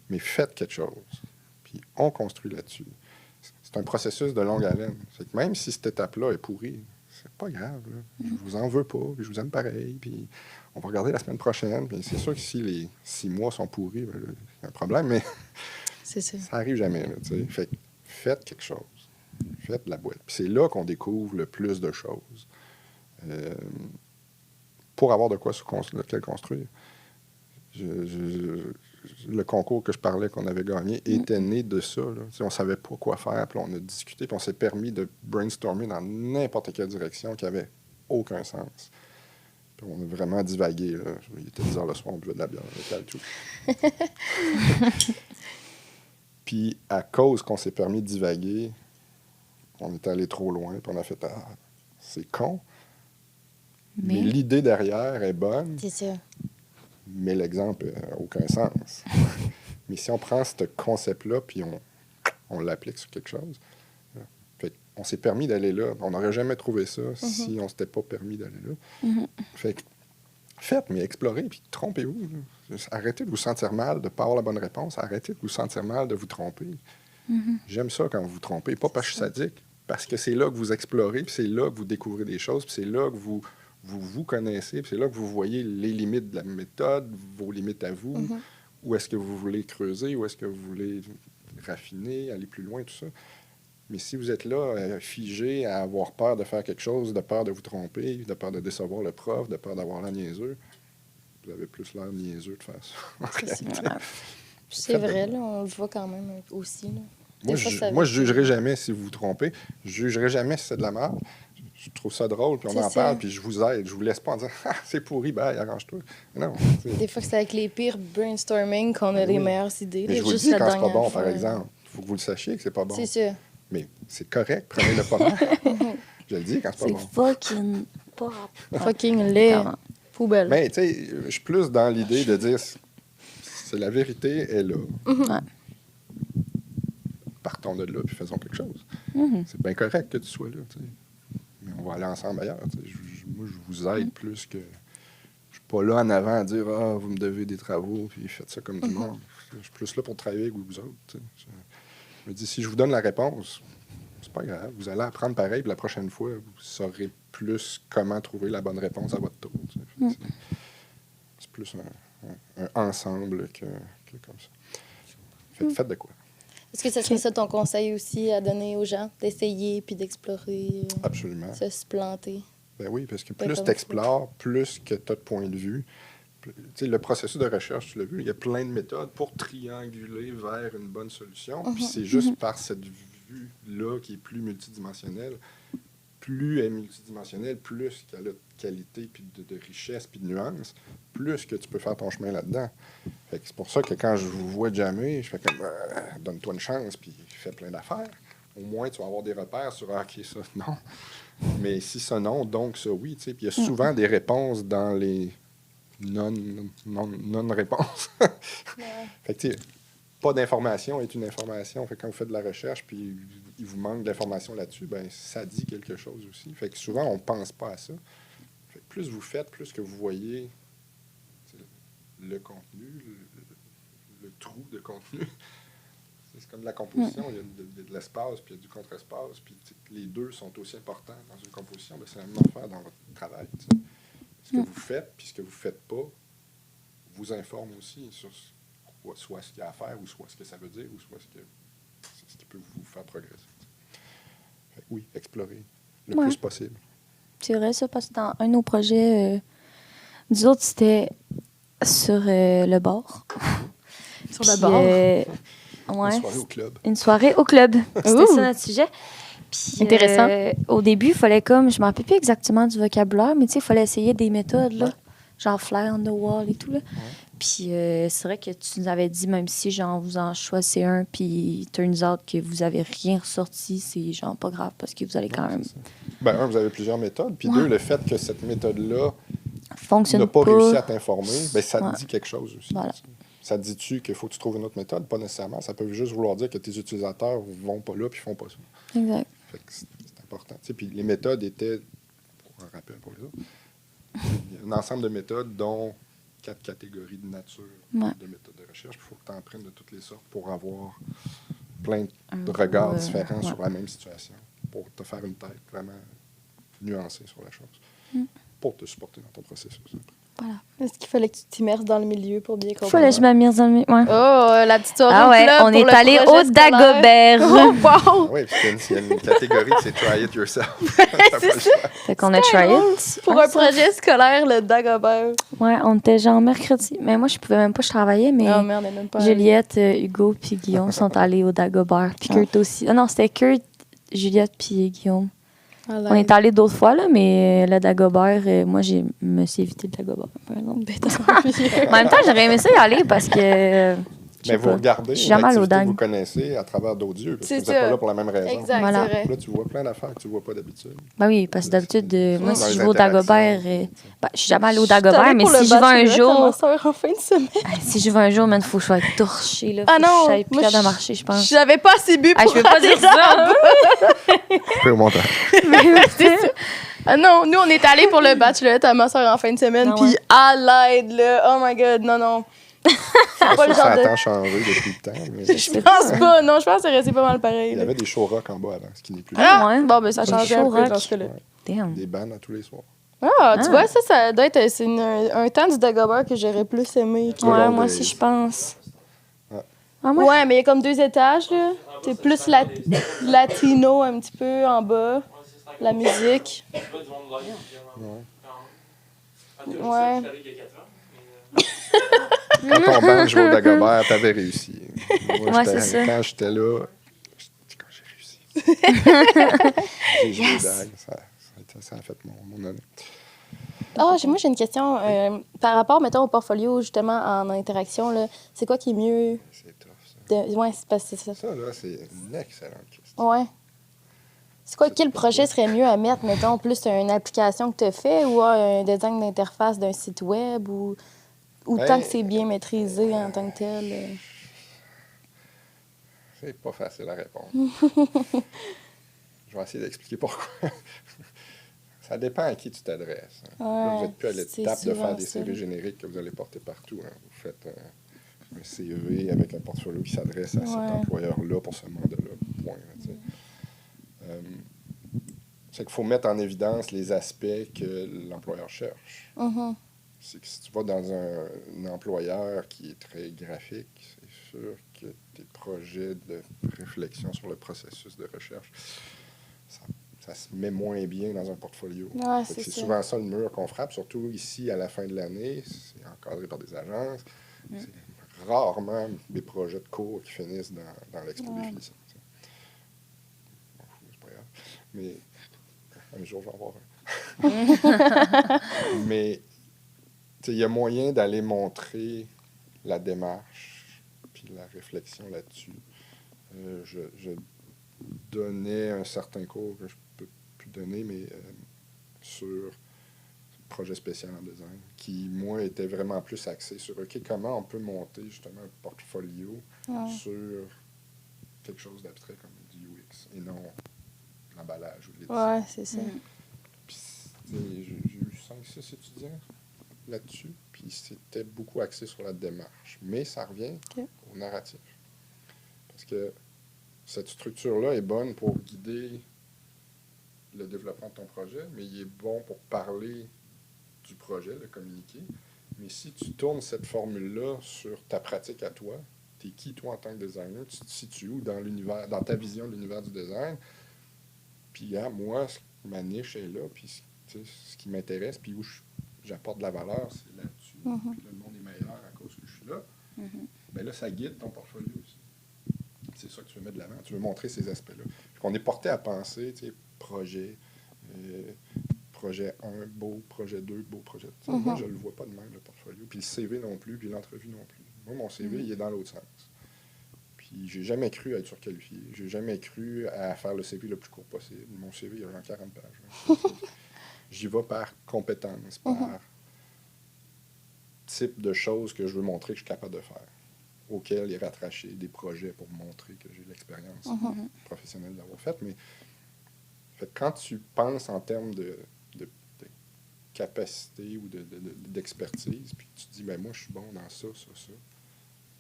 Mais faites quelque chose. Puis on construit là-dessus. C'est un processus de longue haleine. Fait que même si cette étape-là est pourrie, c'est pas grave. Là. Je vous en veux pas, puis je vous aime pareil. Puis on va regarder la semaine prochaine. Puis c'est sûr que si les 6 mois sont pourris, ben là, il y a un problème, mais C'est ça. ça arrive jamais. Là, tu sais. Fait que faites quelque chose. Faites de la boîte. Puis c'est là qu'on découvre le plus de choses. Pour avoir de quoi lequel construire. Le concours que je parlais qu'on avait gagné était né de ça. Là. On ne savait pas quoi faire, puis on a discuté, puis on s'est permis de brainstormer dans n'importe quelle direction qui n'avait aucun sens. Puis on a vraiment divagué. Là. Il était 10 heures le soir, on buvait de la bière, le tout. Puis à cause qu'on s'est permis de divaguer, on est allé trop loin, puis on a fait « Ah, c'est con ». Mais l'idée derrière est bonne. C'est ça. Mais l'exemple n'a aucun sens. Mais si on prend ce concept-là puis on l'applique sur quelque chose, fait on s'est permis d'aller là. On n'aurait jamais trouvé ça si on ne s'était pas permis d'aller là. Fait que, faites, mais explorez, puis trompez-vous. Là. Arrêtez de vous sentir mal de ne pas avoir la bonne réponse. Arrêtez de vous sentir mal de vous tromper. J'aime ça quand vous vous trompez. Pas parce que je suis sadique, parce que c'est là que vous explorez, puis c'est là que vous découvrez des choses, puis c'est là que vous connaissez, puis c'est là que vous voyez les limites de la méthode, vos limites à vous, où est-ce que vous voulez creuser, où est-ce que vous voulez raffiner, aller plus loin, tout ça. Mais si vous êtes là, figé à avoir peur de faire quelque chose, de peur de vous tromper, de peur de décevoir le prof, de peur d'avoir l'air niaiseux, vous avez plus l'air niaiseux de faire ça. En réalité. C'est vrai, là, on le voit quand même aussi. Là. Moi, je jugerai jamais si vous vous trompez. Je jugerai jamais si c'est de la merde. Je trouve ça drôle, puis on en parle, puis je vous aide. Je vous laisse pas en disant « Ah, c'est pourri, bye, arrange-toi. » Non. Des fois, c'est avec les pires brainstorming qu'on a les meilleures idées. Mais là, je vous le juste dis la quand c'est pas dernière bon, fois. par exemple. Il faut que vous le sachiez que c'est pas bon. C'est ça. Mais c'est correct, prenez-le pas mal. Je le dis quand c'est pas C'est bon. fucking pas rapport. Fucking laid. Clairement. Poubelle. Mais tu sais, je suis plus dans l'idée de dire c'est la vérité est là. Ouais. Partons de là, puis faisons quelque chose. C'est bien correct que tu sois là, tu sais. Mais on va aller ensemble ailleurs. Tu sais. Moi, je vous aide plus que... Je suis pas là en avant à dire « Ah, vous me devez des travaux, puis faites ça comme tout le monde. » Je suis plus là pour travailler avec vous autres. Tu sais. Je me dis, si je vous donne la réponse, c'est pas grave. Vous allez apprendre pareil, puis la prochaine fois, vous saurez plus comment trouver la bonne réponse à votre tour. Tu sais. C'est plus un ensemble que comme ça. Faites de quoi? Est-ce que ce serait ça ton conseil aussi à donner aux gens? D'essayer puis d'explorer, Absolument. se planter? Ben oui, parce que Pas plus comme tu explores, plus que tu as de points de vue. Tu sais, le processus de recherche, tu l'as vu, il y a plein de méthodes pour trianguler vers une bonne solution. Puis c'est juste par cette vue-là qui est plus multidimensionnelle, plus elle est multidimensionnelle, plus qu'elle a de qualité, puis de richesse, puis de nuances, plus que tu peux faire ton chemin là-dedans. Fait que c'est pour ça que quand je vous vois jammer, je fais comme donne-toi une chance, puis fais plein d'affaires. Au moins, tu vas avoir des repères sur OK, ça, non. Mais si ça, non, donc ça, oui. Puis il y a souvent des réponses dans les non-réponses. Fait que, tu sais, pas d'information est une information. Fait que quand vous faites de la recherche, puis il vous manque d'informations là-dessus, ben ça dit quelque chose aussi. Fait que souvent, on ne pense pas à ça. Fait que plus vous faites, plus que vous voyez le contenu, le trou de contenu. C'est comme de la composition, il y a de l'espace, puis il y a du contre-espace, puis les deux sont aussi importants dans une composition. Ben, c'est la même affaire dans votre travail. T'sais. Ce que vous faites, puis ce que vous ne faites pas, vous informe aussi sur soit ce qu'il y a à faire, ou soit ce que ça veut dire, ou soit ce qui peut vous faire progresser. Fait que oui, explorer le plus possible. C'est vrai, ça, parce que dans un de nos projets, nous autres, c'était sur le bord. Sur le bord? Ouais, Une soirée au club. Une soirée au club. C'était ça notre sujet. Puis, intéressant. Au début, il fallait comme, je ne me rappelle plus exactement du vocabulaire, mais tu sais, il fallait essayer des méthodes, là, genre fly on the wall et tout. Là. Puis c'est vrai que tu nous avais dit, même si genre vous en choisissez un, puis turns out que vous n'avez rien ressorti, c'est genre pas grave parce que vous allez quand même. Ben, un, vous avez plusieurs méthodes, puis deux, le fait que cette méthode-là fonctionne n'a pas réussi à t'informer, ben, ça te dit quelque chose aussi. Voilà. Ça te dit-tu qu'il faut que tu trouves une autre méthode? Pas nécessairement. Ça peut juste vouloir dire que tes utilisateurs ne vont pas là puis font pas ça. Exact. Fait que c'est important. Tu sais, puis les méthodes étaient, pour un rappel pour les autres, un ensemble de méthodes dont 4 catégories de nature de méthodes de recherche. Il faut que tu en prennes de toutes les sortes pour avoir plein de regards différents sur la même situation, pour te faire une tête vraiment nuancée sur la chose, pour te supporter dans ton processus. Voilà. Est-ce qu'il fallait que tu t'immerses dans le milieu pour bien comprendre? Il fallait que je m'immerse dans le milieu. Ouais. Oh, la petite soirée Ah ouais, on est allé au Dagobert. Oh, wow! Oui, puis il y a une catégorie, c'est try it yourself. C'est ça. Fait qu'on a try it. Pour un projet scolaire, le Dagobert. Ouais, on était genre mercredi. Mais moi, je pouvais même pas, je travaillais, mais Oh merde, elle est même pas Juliette, Hugo puis Guillaume sont allés au Dagobert. Puis Kurt aussi. Ah non, c'était Kurt, Juliette puis Guillaume. On est allé d'autres fois, là, mais le Dagobert, moi, je me suis évité le Dagobert, par exemple. En même temps, j'aurais aimé ça y aller parce que. Mais vous regardez une activité que vous connaissez à travers d'autres yeux, parce que vous n'êtes pas là pour la même raison. Exact, voilà. c'est vrai. Là, tu vois plein d'affaires que tu ne vois pas d'habitude. Ben oui, parce que d'habitude, moi, Dans si les je vais au Dagobert, interactions. je suis jamais allée au Dagobert, mais si je vais un jour. Ma soeur en fin de semaine. Si je vais un jour, il faut que je sois torchée, là. Ah non! Je suis plus capable de marcher, je pense. J'avais pas assez bu pour je peux pas dire ça! Je fais au montage. C'est ça. Ah non, nous, on est allés pour le bachelorette à ma soeur en fin de semaine, puis à l'aide, là, oh my God, non. C'est pas le genre ça a tant changé depuis le temps. Mais je pense pas, non, je pense que c'est resté pas mal pareil. Il y avait des show rock en bas avant, ce qui n'est plus. Bon, ben ça change un peu dans ce cas-là. Damn. Des bands à tous les soirs. Tu vois, ça doit être c'est un temps du Dagobert que j'aurais plus aimé. Ouais, moi aussi, je pense. Ouais, mais il y a comme 2 étages, là. C'est plus latino un petit peu en bas. La musique. Ouais. Quand ton band jouait au Dagobert, t'avais réussi. Moi, c'est ça. Quand j'étais là, quand j'ai réussi. J'ai joué au Dag. Ça a fait mon année. Moi, j'ai une question. Par rapport, mettons, au portfolio, justement, en interaction, là, c'est quoi qui est mieux? C'est tough, ça. Ouais, c'est parce que c'est ça. Ça, là, c'est une excellente question. Ouais. C'est quoi, quel projet serait mieux à mettre, mettons, plus une application que tu as fait ou un design d'interface d'un site web ou tant que c'est bien maîtrisé en tant que tel? C'est pas facile à répondre. Je vais essayer d'expliquer pourquoi. Ça dépend à qui tu t'adresses. Là, vous n'êtes plus à l'étape de faire des CV génériques que vous allez porter partout. Vous faites un CV avec un portfolio qui s'adresse à cet employeur-là pour ce mandat-là. Point. C'est qu'il faut mettre en évidence les aspects que l'employeur cherche. C'est que si tu vas dans un employeur qui est très graphique, c'est sûr que tes projets de réflexion sur le processus de recherche, ça se met moins bien dans un portfolio. Ouais, c'est souvent ça le mur qu'on frappe, surtout ici à la fin de l'année. C'est encadré par des agences. C'est rarement des projets de cours qui finissent dans l'expo des filières. C'est pas grave. Mais un jour, je vais avoir un. Mais il y a moyen d'aller montrer la démarche puis la réflexion là-dessus. Je donnais un certain cours que je ne peux plus donner, mais sur projet spécial en design, qui, moi, était vraiment plus axé sur OK, comment on peut monter justement un portfolio sur quelque chose d'abstrait comme du UX et non l'emballage ou l'édition. Ouais, c'est ça. Puis, j'ai eu 5-6 étudiants là-dessus, puis c'était beaucoup axé sur la démarche. Mais ça revient au narratif. Parce que cette structure-là est bonne pour guider le développement de ton projet, mais il est bon pour parler du projet, le communiquer. Mais si tu tournes cette formule-là sur ta pratique à toi, t'es qui toi en tant que designer, tu te situes où dans l'univers, dans ta vision de l'univers du design, puis moi, ma niche est là, puis ce qui m'intéresse, puis où j'apporte de la valeur, c'est là-dessus. Puis là, le monde est meilleur à cause que je suis là. Bien là, ça guide ton portfolio aussi. C'est ça que tu veux mettre de l'avant. Tu veux montrer ces aspects-là. Puis qu'on est porté à penser, projet 1, beau, projet 2, beau projet. Moi, je ne le vois pas de même, le portfolio. Puis le CV non plus, puis l'entrevue non plus. Moi, mon CV, il est dans l'autre sens. Puis j'ai jamais cru à être surqualifié. J'ai jamais cru à faire le CV le plus court possible. Mon CV, il y a genre 40 pages. J'y vais par compétence, par type de choses que je veux montrer que je suis capable de faire, auxquelles il rattacher des projets pour montrer que j'ai l'expérience professionnelle d'avoir fait. Mais quand tu penses en termes de capacité ou d'expertise, puis tu te dis, ben moi, je suis bon dans ça.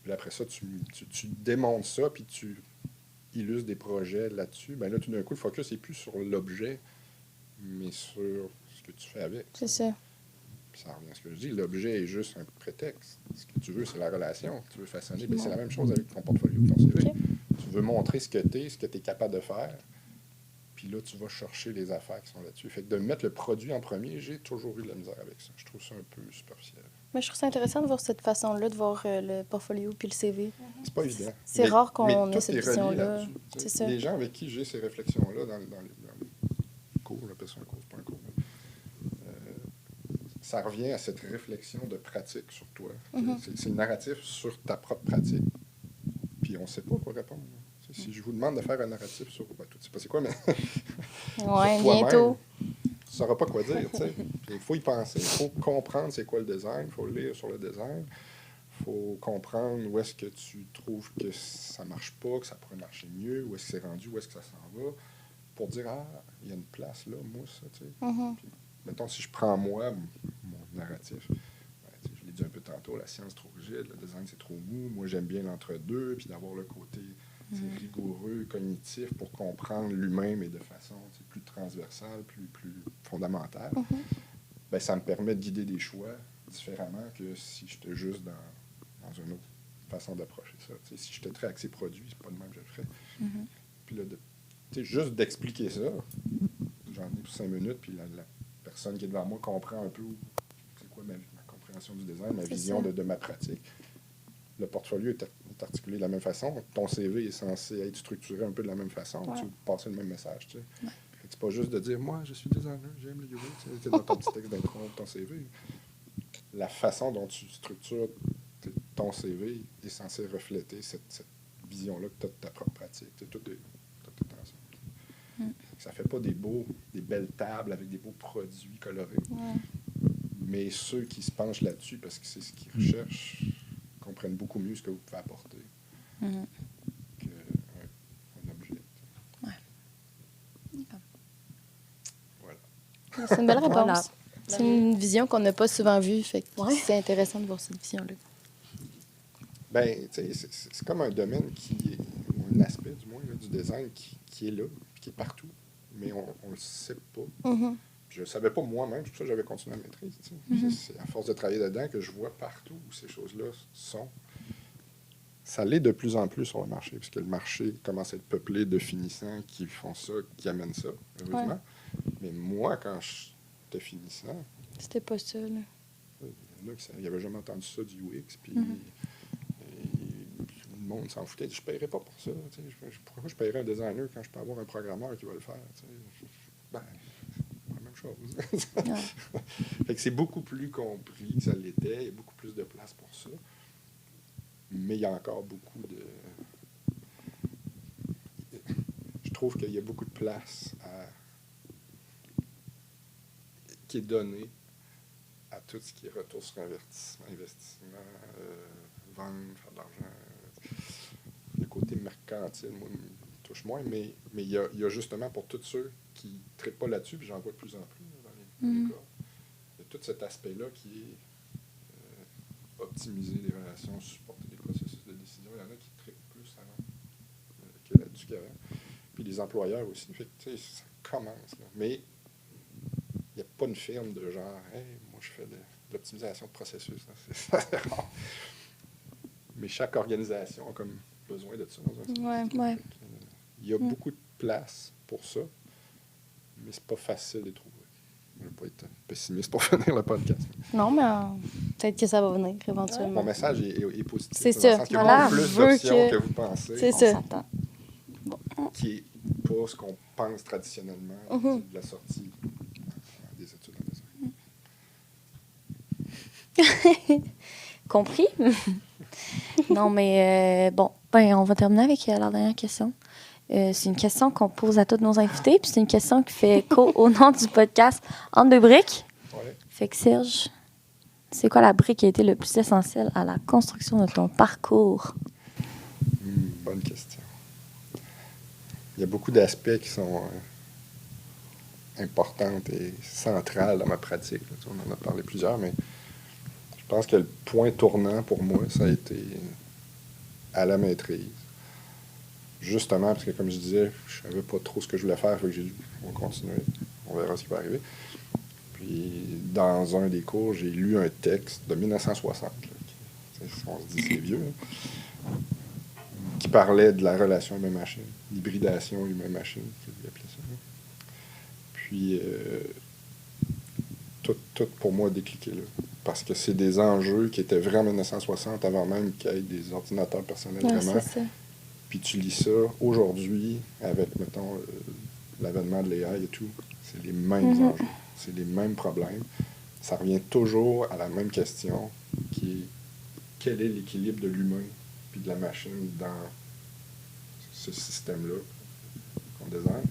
Puis après ça, tu démontres ça, puis tu illustres des projets là-dessus. Ben là, tout d'un coup, le focus n'est plus sur l'objet, mais sur ce que tu fais avec. C'est ça. Puis ça revient à ce que je dis. L'objet est juste un prétexte. Ce que tu veux, c'est la relation. Tu veux façonner. Ben, c'est la même chose avec ton portfolio, ton CV. Tu veux montrer ce que tu es, ce que tu es capable de faire. Puis là, tu vas chercher les affaires qui sont là-dessus. Fait que de mettre le produit en premier, j'ai toujours eu de la misère avec ça. Je trouve ça un peu superficiel. Mais je trouve ça intéressant de voir cette façon-là, de voir le portfolio puis le CV. C'est pas évident. C'est rare qu'on ait tout cette est relié vision-là. là-dessus. C'est ça. Les gens avec qui j'ai ces réflexions-là dans les cours, j'appelle ça un cours, c'est pas un cours, mais, ça revient à cette réflexion de pratique sur toi. C'est le narratif sur ta propre pratique. Puis on ne sait pas quoi répondre. Si je vous demande de faire un narratif sur... Ben, tu ne sais pas c'est quoi, mais... Ouais, bientôt. Tu ne sauras pas quoi dire, tu sais. Il faut y penser. Il faut comprendre c'est quoi le design. Il faut lire sur le design. Il faut comprendre où est-ce que tu trouves que ça ne marche pas, que ça pourrait marcher mieux, où est-ce que c'est rendu, où est-ce que ça s'en va, pour dire, il y a une place là, moi, ça, tu sais. Puis, mettons, si je prends moi, mon narratif, je l'ai dit un peu tantôt, la science trop rigide, le design c'est trop mou, moi j'aime bien l'entre-deux, puis d'avoir le côté rigoureux, cognitif pour comprendre l'humain, mais de façon plus transversale, plus fondamentale. Ben, ça me permet de guider des choix différemment que si j'étais juste dans une autre façon d'approcher ça. T'sais, si j'étais très axé produit, c'est pas de même que je le ferais. Puis là, juste d'expliquer ça, j'en ai pour 5 minutes, puis la personne qui est devant moi comprend un peu c'est quoi ma compréhension du design, ma vision de ma pratique. Le portfolio est articulé de la même façon. Ton CV est censé être structuré un peu de la même façon. Tu veux passer le même message. Tu sais. C'est pas juste de dire « Moi, je suis designer, j'aime le UX », dans ton petit texte d'intro de ton CV. La façon dont tu structures ton CV est censé refléter cette vision-là que tu as de ta propre pratique. Tout est ensemble. Ça fait pas des belles tables avec des beaux produits colorés. Mais ceux qui se penchent là-dessus, parce que c'est ce qu'ils recherchent, comprennent beaucoup mieux ce que vous pouvez apporter qu'un objet. Voilà. C'est une belle réponse. Voilà. C'est une vision qu'on n'a pas souvent vue. Fait que c'est intéressant de voir cette vision-là. Ben, tu sais, c'est comme un domaine ou un aspect, du moins, là, du design qui est là, qui est partout, mais on ne le sait pas. Je ne savais pas moi-même, c'est pour ça que j'avais continué à maîtrise. C'est à force de travailler dedans que je vois partout où ces choses-là sont. Ça l'est de plus en plus sur le marché, puisque le marché commence à être peuplé de finissants qui font ça, qui amènent ça, heureusement. Mais moi, quand j'étais finissant... C'était pas ça, là. Il y en a qui n'avaient jamais entendu ça du UX, puis le monde s'en foutait. Je ne paierais pas pour ça. Pourquoi je paierais un designer quand je peux avoir un programmeur qui va le faire? Ben, chose. Ouais. Fait que c'est beaucoup plus compris que ça l'était. Il y a beaucoup plus de place pour ça. Mais il y a encore beaucoup de... Je trouve qu'il y a beaucoup de place qui est donnée à tout ce qui est retour sur investissement, vendre, faire de l'argent. Le côté mercantile, moi, me touche moins, mais il y a justement pour tous ceux qui ne traitent pas là-dessus, puis j'en vois de plus en plus là, dans les cas, il y a tout cet aspect-là qui est optimiser les relations, supporter les processus de décision. Il y en a qui traitent plus que là-dessus qu'avant. Puis les employeurs aussi. Fait que, ça commence. Là. Mais il n'y a pas une firme de genre, hey, moi, je fais de l'optimisation de processus. C'est rare. Mais chaque organisation a comme besoin de ça dans un sens. Ouais. Il y a beaucoup de place pour ça, mais c'est pas facile de trouver. Je ne vais pas être pessimiste pour finir le podcast. Non, mais peut-être que ça va venir éventuellement. Mon message est positif. C'est dans ça. le sens qu'il y a Voilà. beaucoup plus Je veux d'options que vous pensez. C'est On ça. s'attend. Qui n'est pas ce qu'on pense traditionnellement de la sortie des études en design. Compris? Non, mais bon, on va terminer avec la dernière question. C'est une question qu'on pose à tous nos invités, puis c'est une question qui fait écho au nom du podcast Entre deux briques. Ouais. Fait que Serge, c'est quoi la brique qui a été le plus essentielle à la construction de ton parcours? Bonne question. Il y a beaucoup d'aspects qui sont importants et centrales dans ma pratique. Là. On en a parlé plusieurs, mais je pense que le point tournant pour moi, ça a été à la maîtrise. Justement, parce que comme je disais, je savais pas trop ce que je voulais faire, fait que j'ai dit, on va continuer, on verra ce qui va arriver. Puis, dans un des cours, j'ai lu un texte de 1960, là, on se dit c'est vieux, là, qui parlait de la relation humain-machine, l'hybridation humain-machine, je vais appeler ça. Là. Puis, tout pour moi a décliqué là, parce que c'est des enjeux qui étaient vrais en 1960, avant même qu'il y ait des ordinateurs personnels vraiment. C'est ça. Puis tu lis ça aujourd'hui, avec, mettons, l'avènement de l'AI et tout, c'est les mêmes enjeux, c'est les mêmes problèmes. Ça revient toujours à la même question, qui est quel est l'équilibre de l'humain puis de la machine dans ce système-là qu'on design.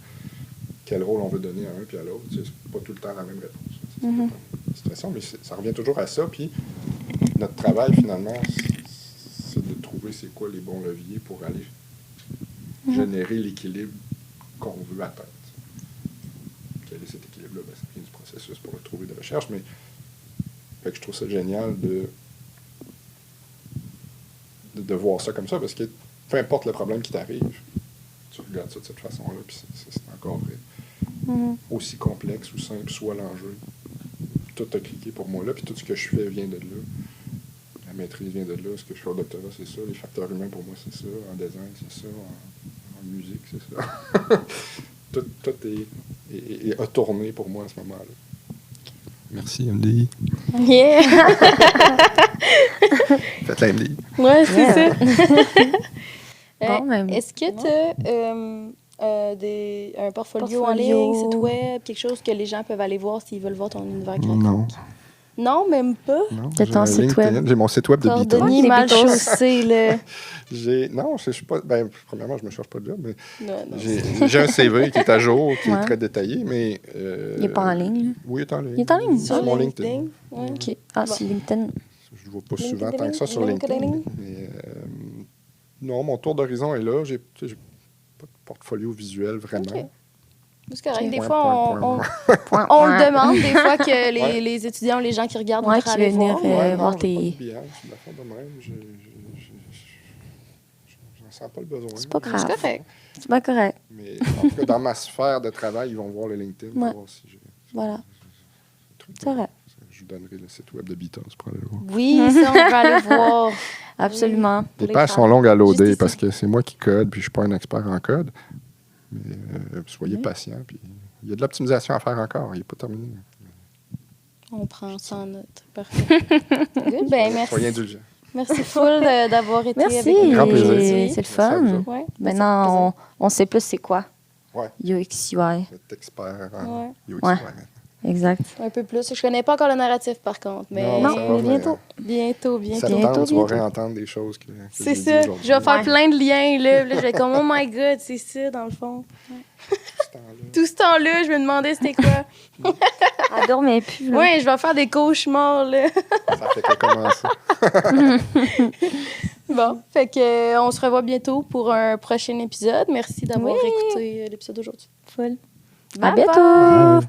Quel rôle on veut donner à un puis à l'autre. C'est pas tout le temps la même réponse. C'est une situation, mais ça revient toujours à ça. Puis notre travail, finalement, c'est de trouver c'est quoi les bons leviers pour aller générer l'équilibre qu'on veut atteindre. Quel est cet équilibre-là? Ben, ça vient du processus pour le trouver de recherche, mais fait que je trouve ça génial de voir ça comme ça, parce que peu importe le problème qui t'arrive, tu regardes ça de cette façon-là, puis c'est encore aussi complexe ou simple soit l'enjeu. Tout a cliqué pour moi là, puis tout ce que je fais vient de là. La maîtrise vient de là, ce que je fais au doctorat, c'est ça. Les facteurs humains, pour moi, c'est ça. En design, c'est ça. En musique, c'est ça. tout a tourné pour moi à ce moment-là. Merci, MDI. Yeah! Faites la MDI. Ouais, c'est ça. Bon, même. Est-ce que tu as un portfolio en Portfolio. ligne, site web, quelque chose que les gens peuvent aller voir s'ils veulent voir ton univers créatif? Non. Non, même pas. Non, T'as ton un site LinkedIn. web. J'ai mon site web de Beatles. Cordonnier Les mal Beatles. chaussé, là. Non, je suis pas. Ben, premièrement, je me cherche pas de job, mais Non. j'ai un CV qui est à jour, qui Ouais. est très détaillé, mais. Il n'est pas en ligne. Oui, il est en ligne. Il est en ligne? Sur mon LinkedIn. Ouais. OK. Ah, Bon. sur LinkedIn. Je ne vois pas souvent LinkedIn, tant que ça sur LinkedIn. LinkedIn. Mais, non, mon tour d'horizon est là. J'ai pas de portfolio visuel vraiment. OK. C'est correct. Ok. Des Point, fois, point. on le demande, des fois, que Ouais. les étudiants, les gens qui regardent, Ouais, voudraient qui aller veulent venir, voir. voir non, j'ai pas tes- de biais, je la fais de même. J'en sens pas le besoin. C'est pas grave. C'est correct. C'est bien correct. Mais en tout cas, dans ma sphère de travail, ils vont voir le LinkedIn pour Ouais. voir si j'ai Voilà. un truc. C'est vrai. Je vous donnerai le site web de Beatles pour aller le voir. Oui, ça, on va aller voir. Absolument. Les les pages fans. sont longues à Juste loader ici. parce que c'est moi qui code, puis je ne suis pas un expert en code. Mais soyez Oui. patient. Puis il y a de l'optimisation à faire encore. Il n'est pas terminé. On prend ça en note. Parfait. Good. Ben, merci. Soyez indulgents. Merci full d'avoir été Merci. avec nous. Grand plaisir. C'est le Merci à fun. vous autres. Ouais. Maintenant, on sait plus c'est quoi. Ouais. UX, UI. Vous êtes expert en Ouais. UX. Ouais. Ouais. exact. Un peu plus. Je connais pas encore le narratif, par contre. Mais Non, ça va, mais bientôt. bientôt. Septembre, tu vas bientôt. réentendre des choses que C'est j'ai dit ça. aujourd'hui. Je vais faire Ouais. plein de liens, là. Puis là, je vais être comme, oh my God, c'est ça, dans le fond. Ce temps-là. Tout ce temps-là, je me demandais c'était quoi. Elle dormait plus, là. Ouais, je vais faire des cauchemars, là. Ça fait que commencer. Bon, fait que on se revoit bientôt pour un prochain épisode. Merci d'avoir Oui. écouté l'épisode d'aujourd'hui. Folle. Bye À bientôt! Bye.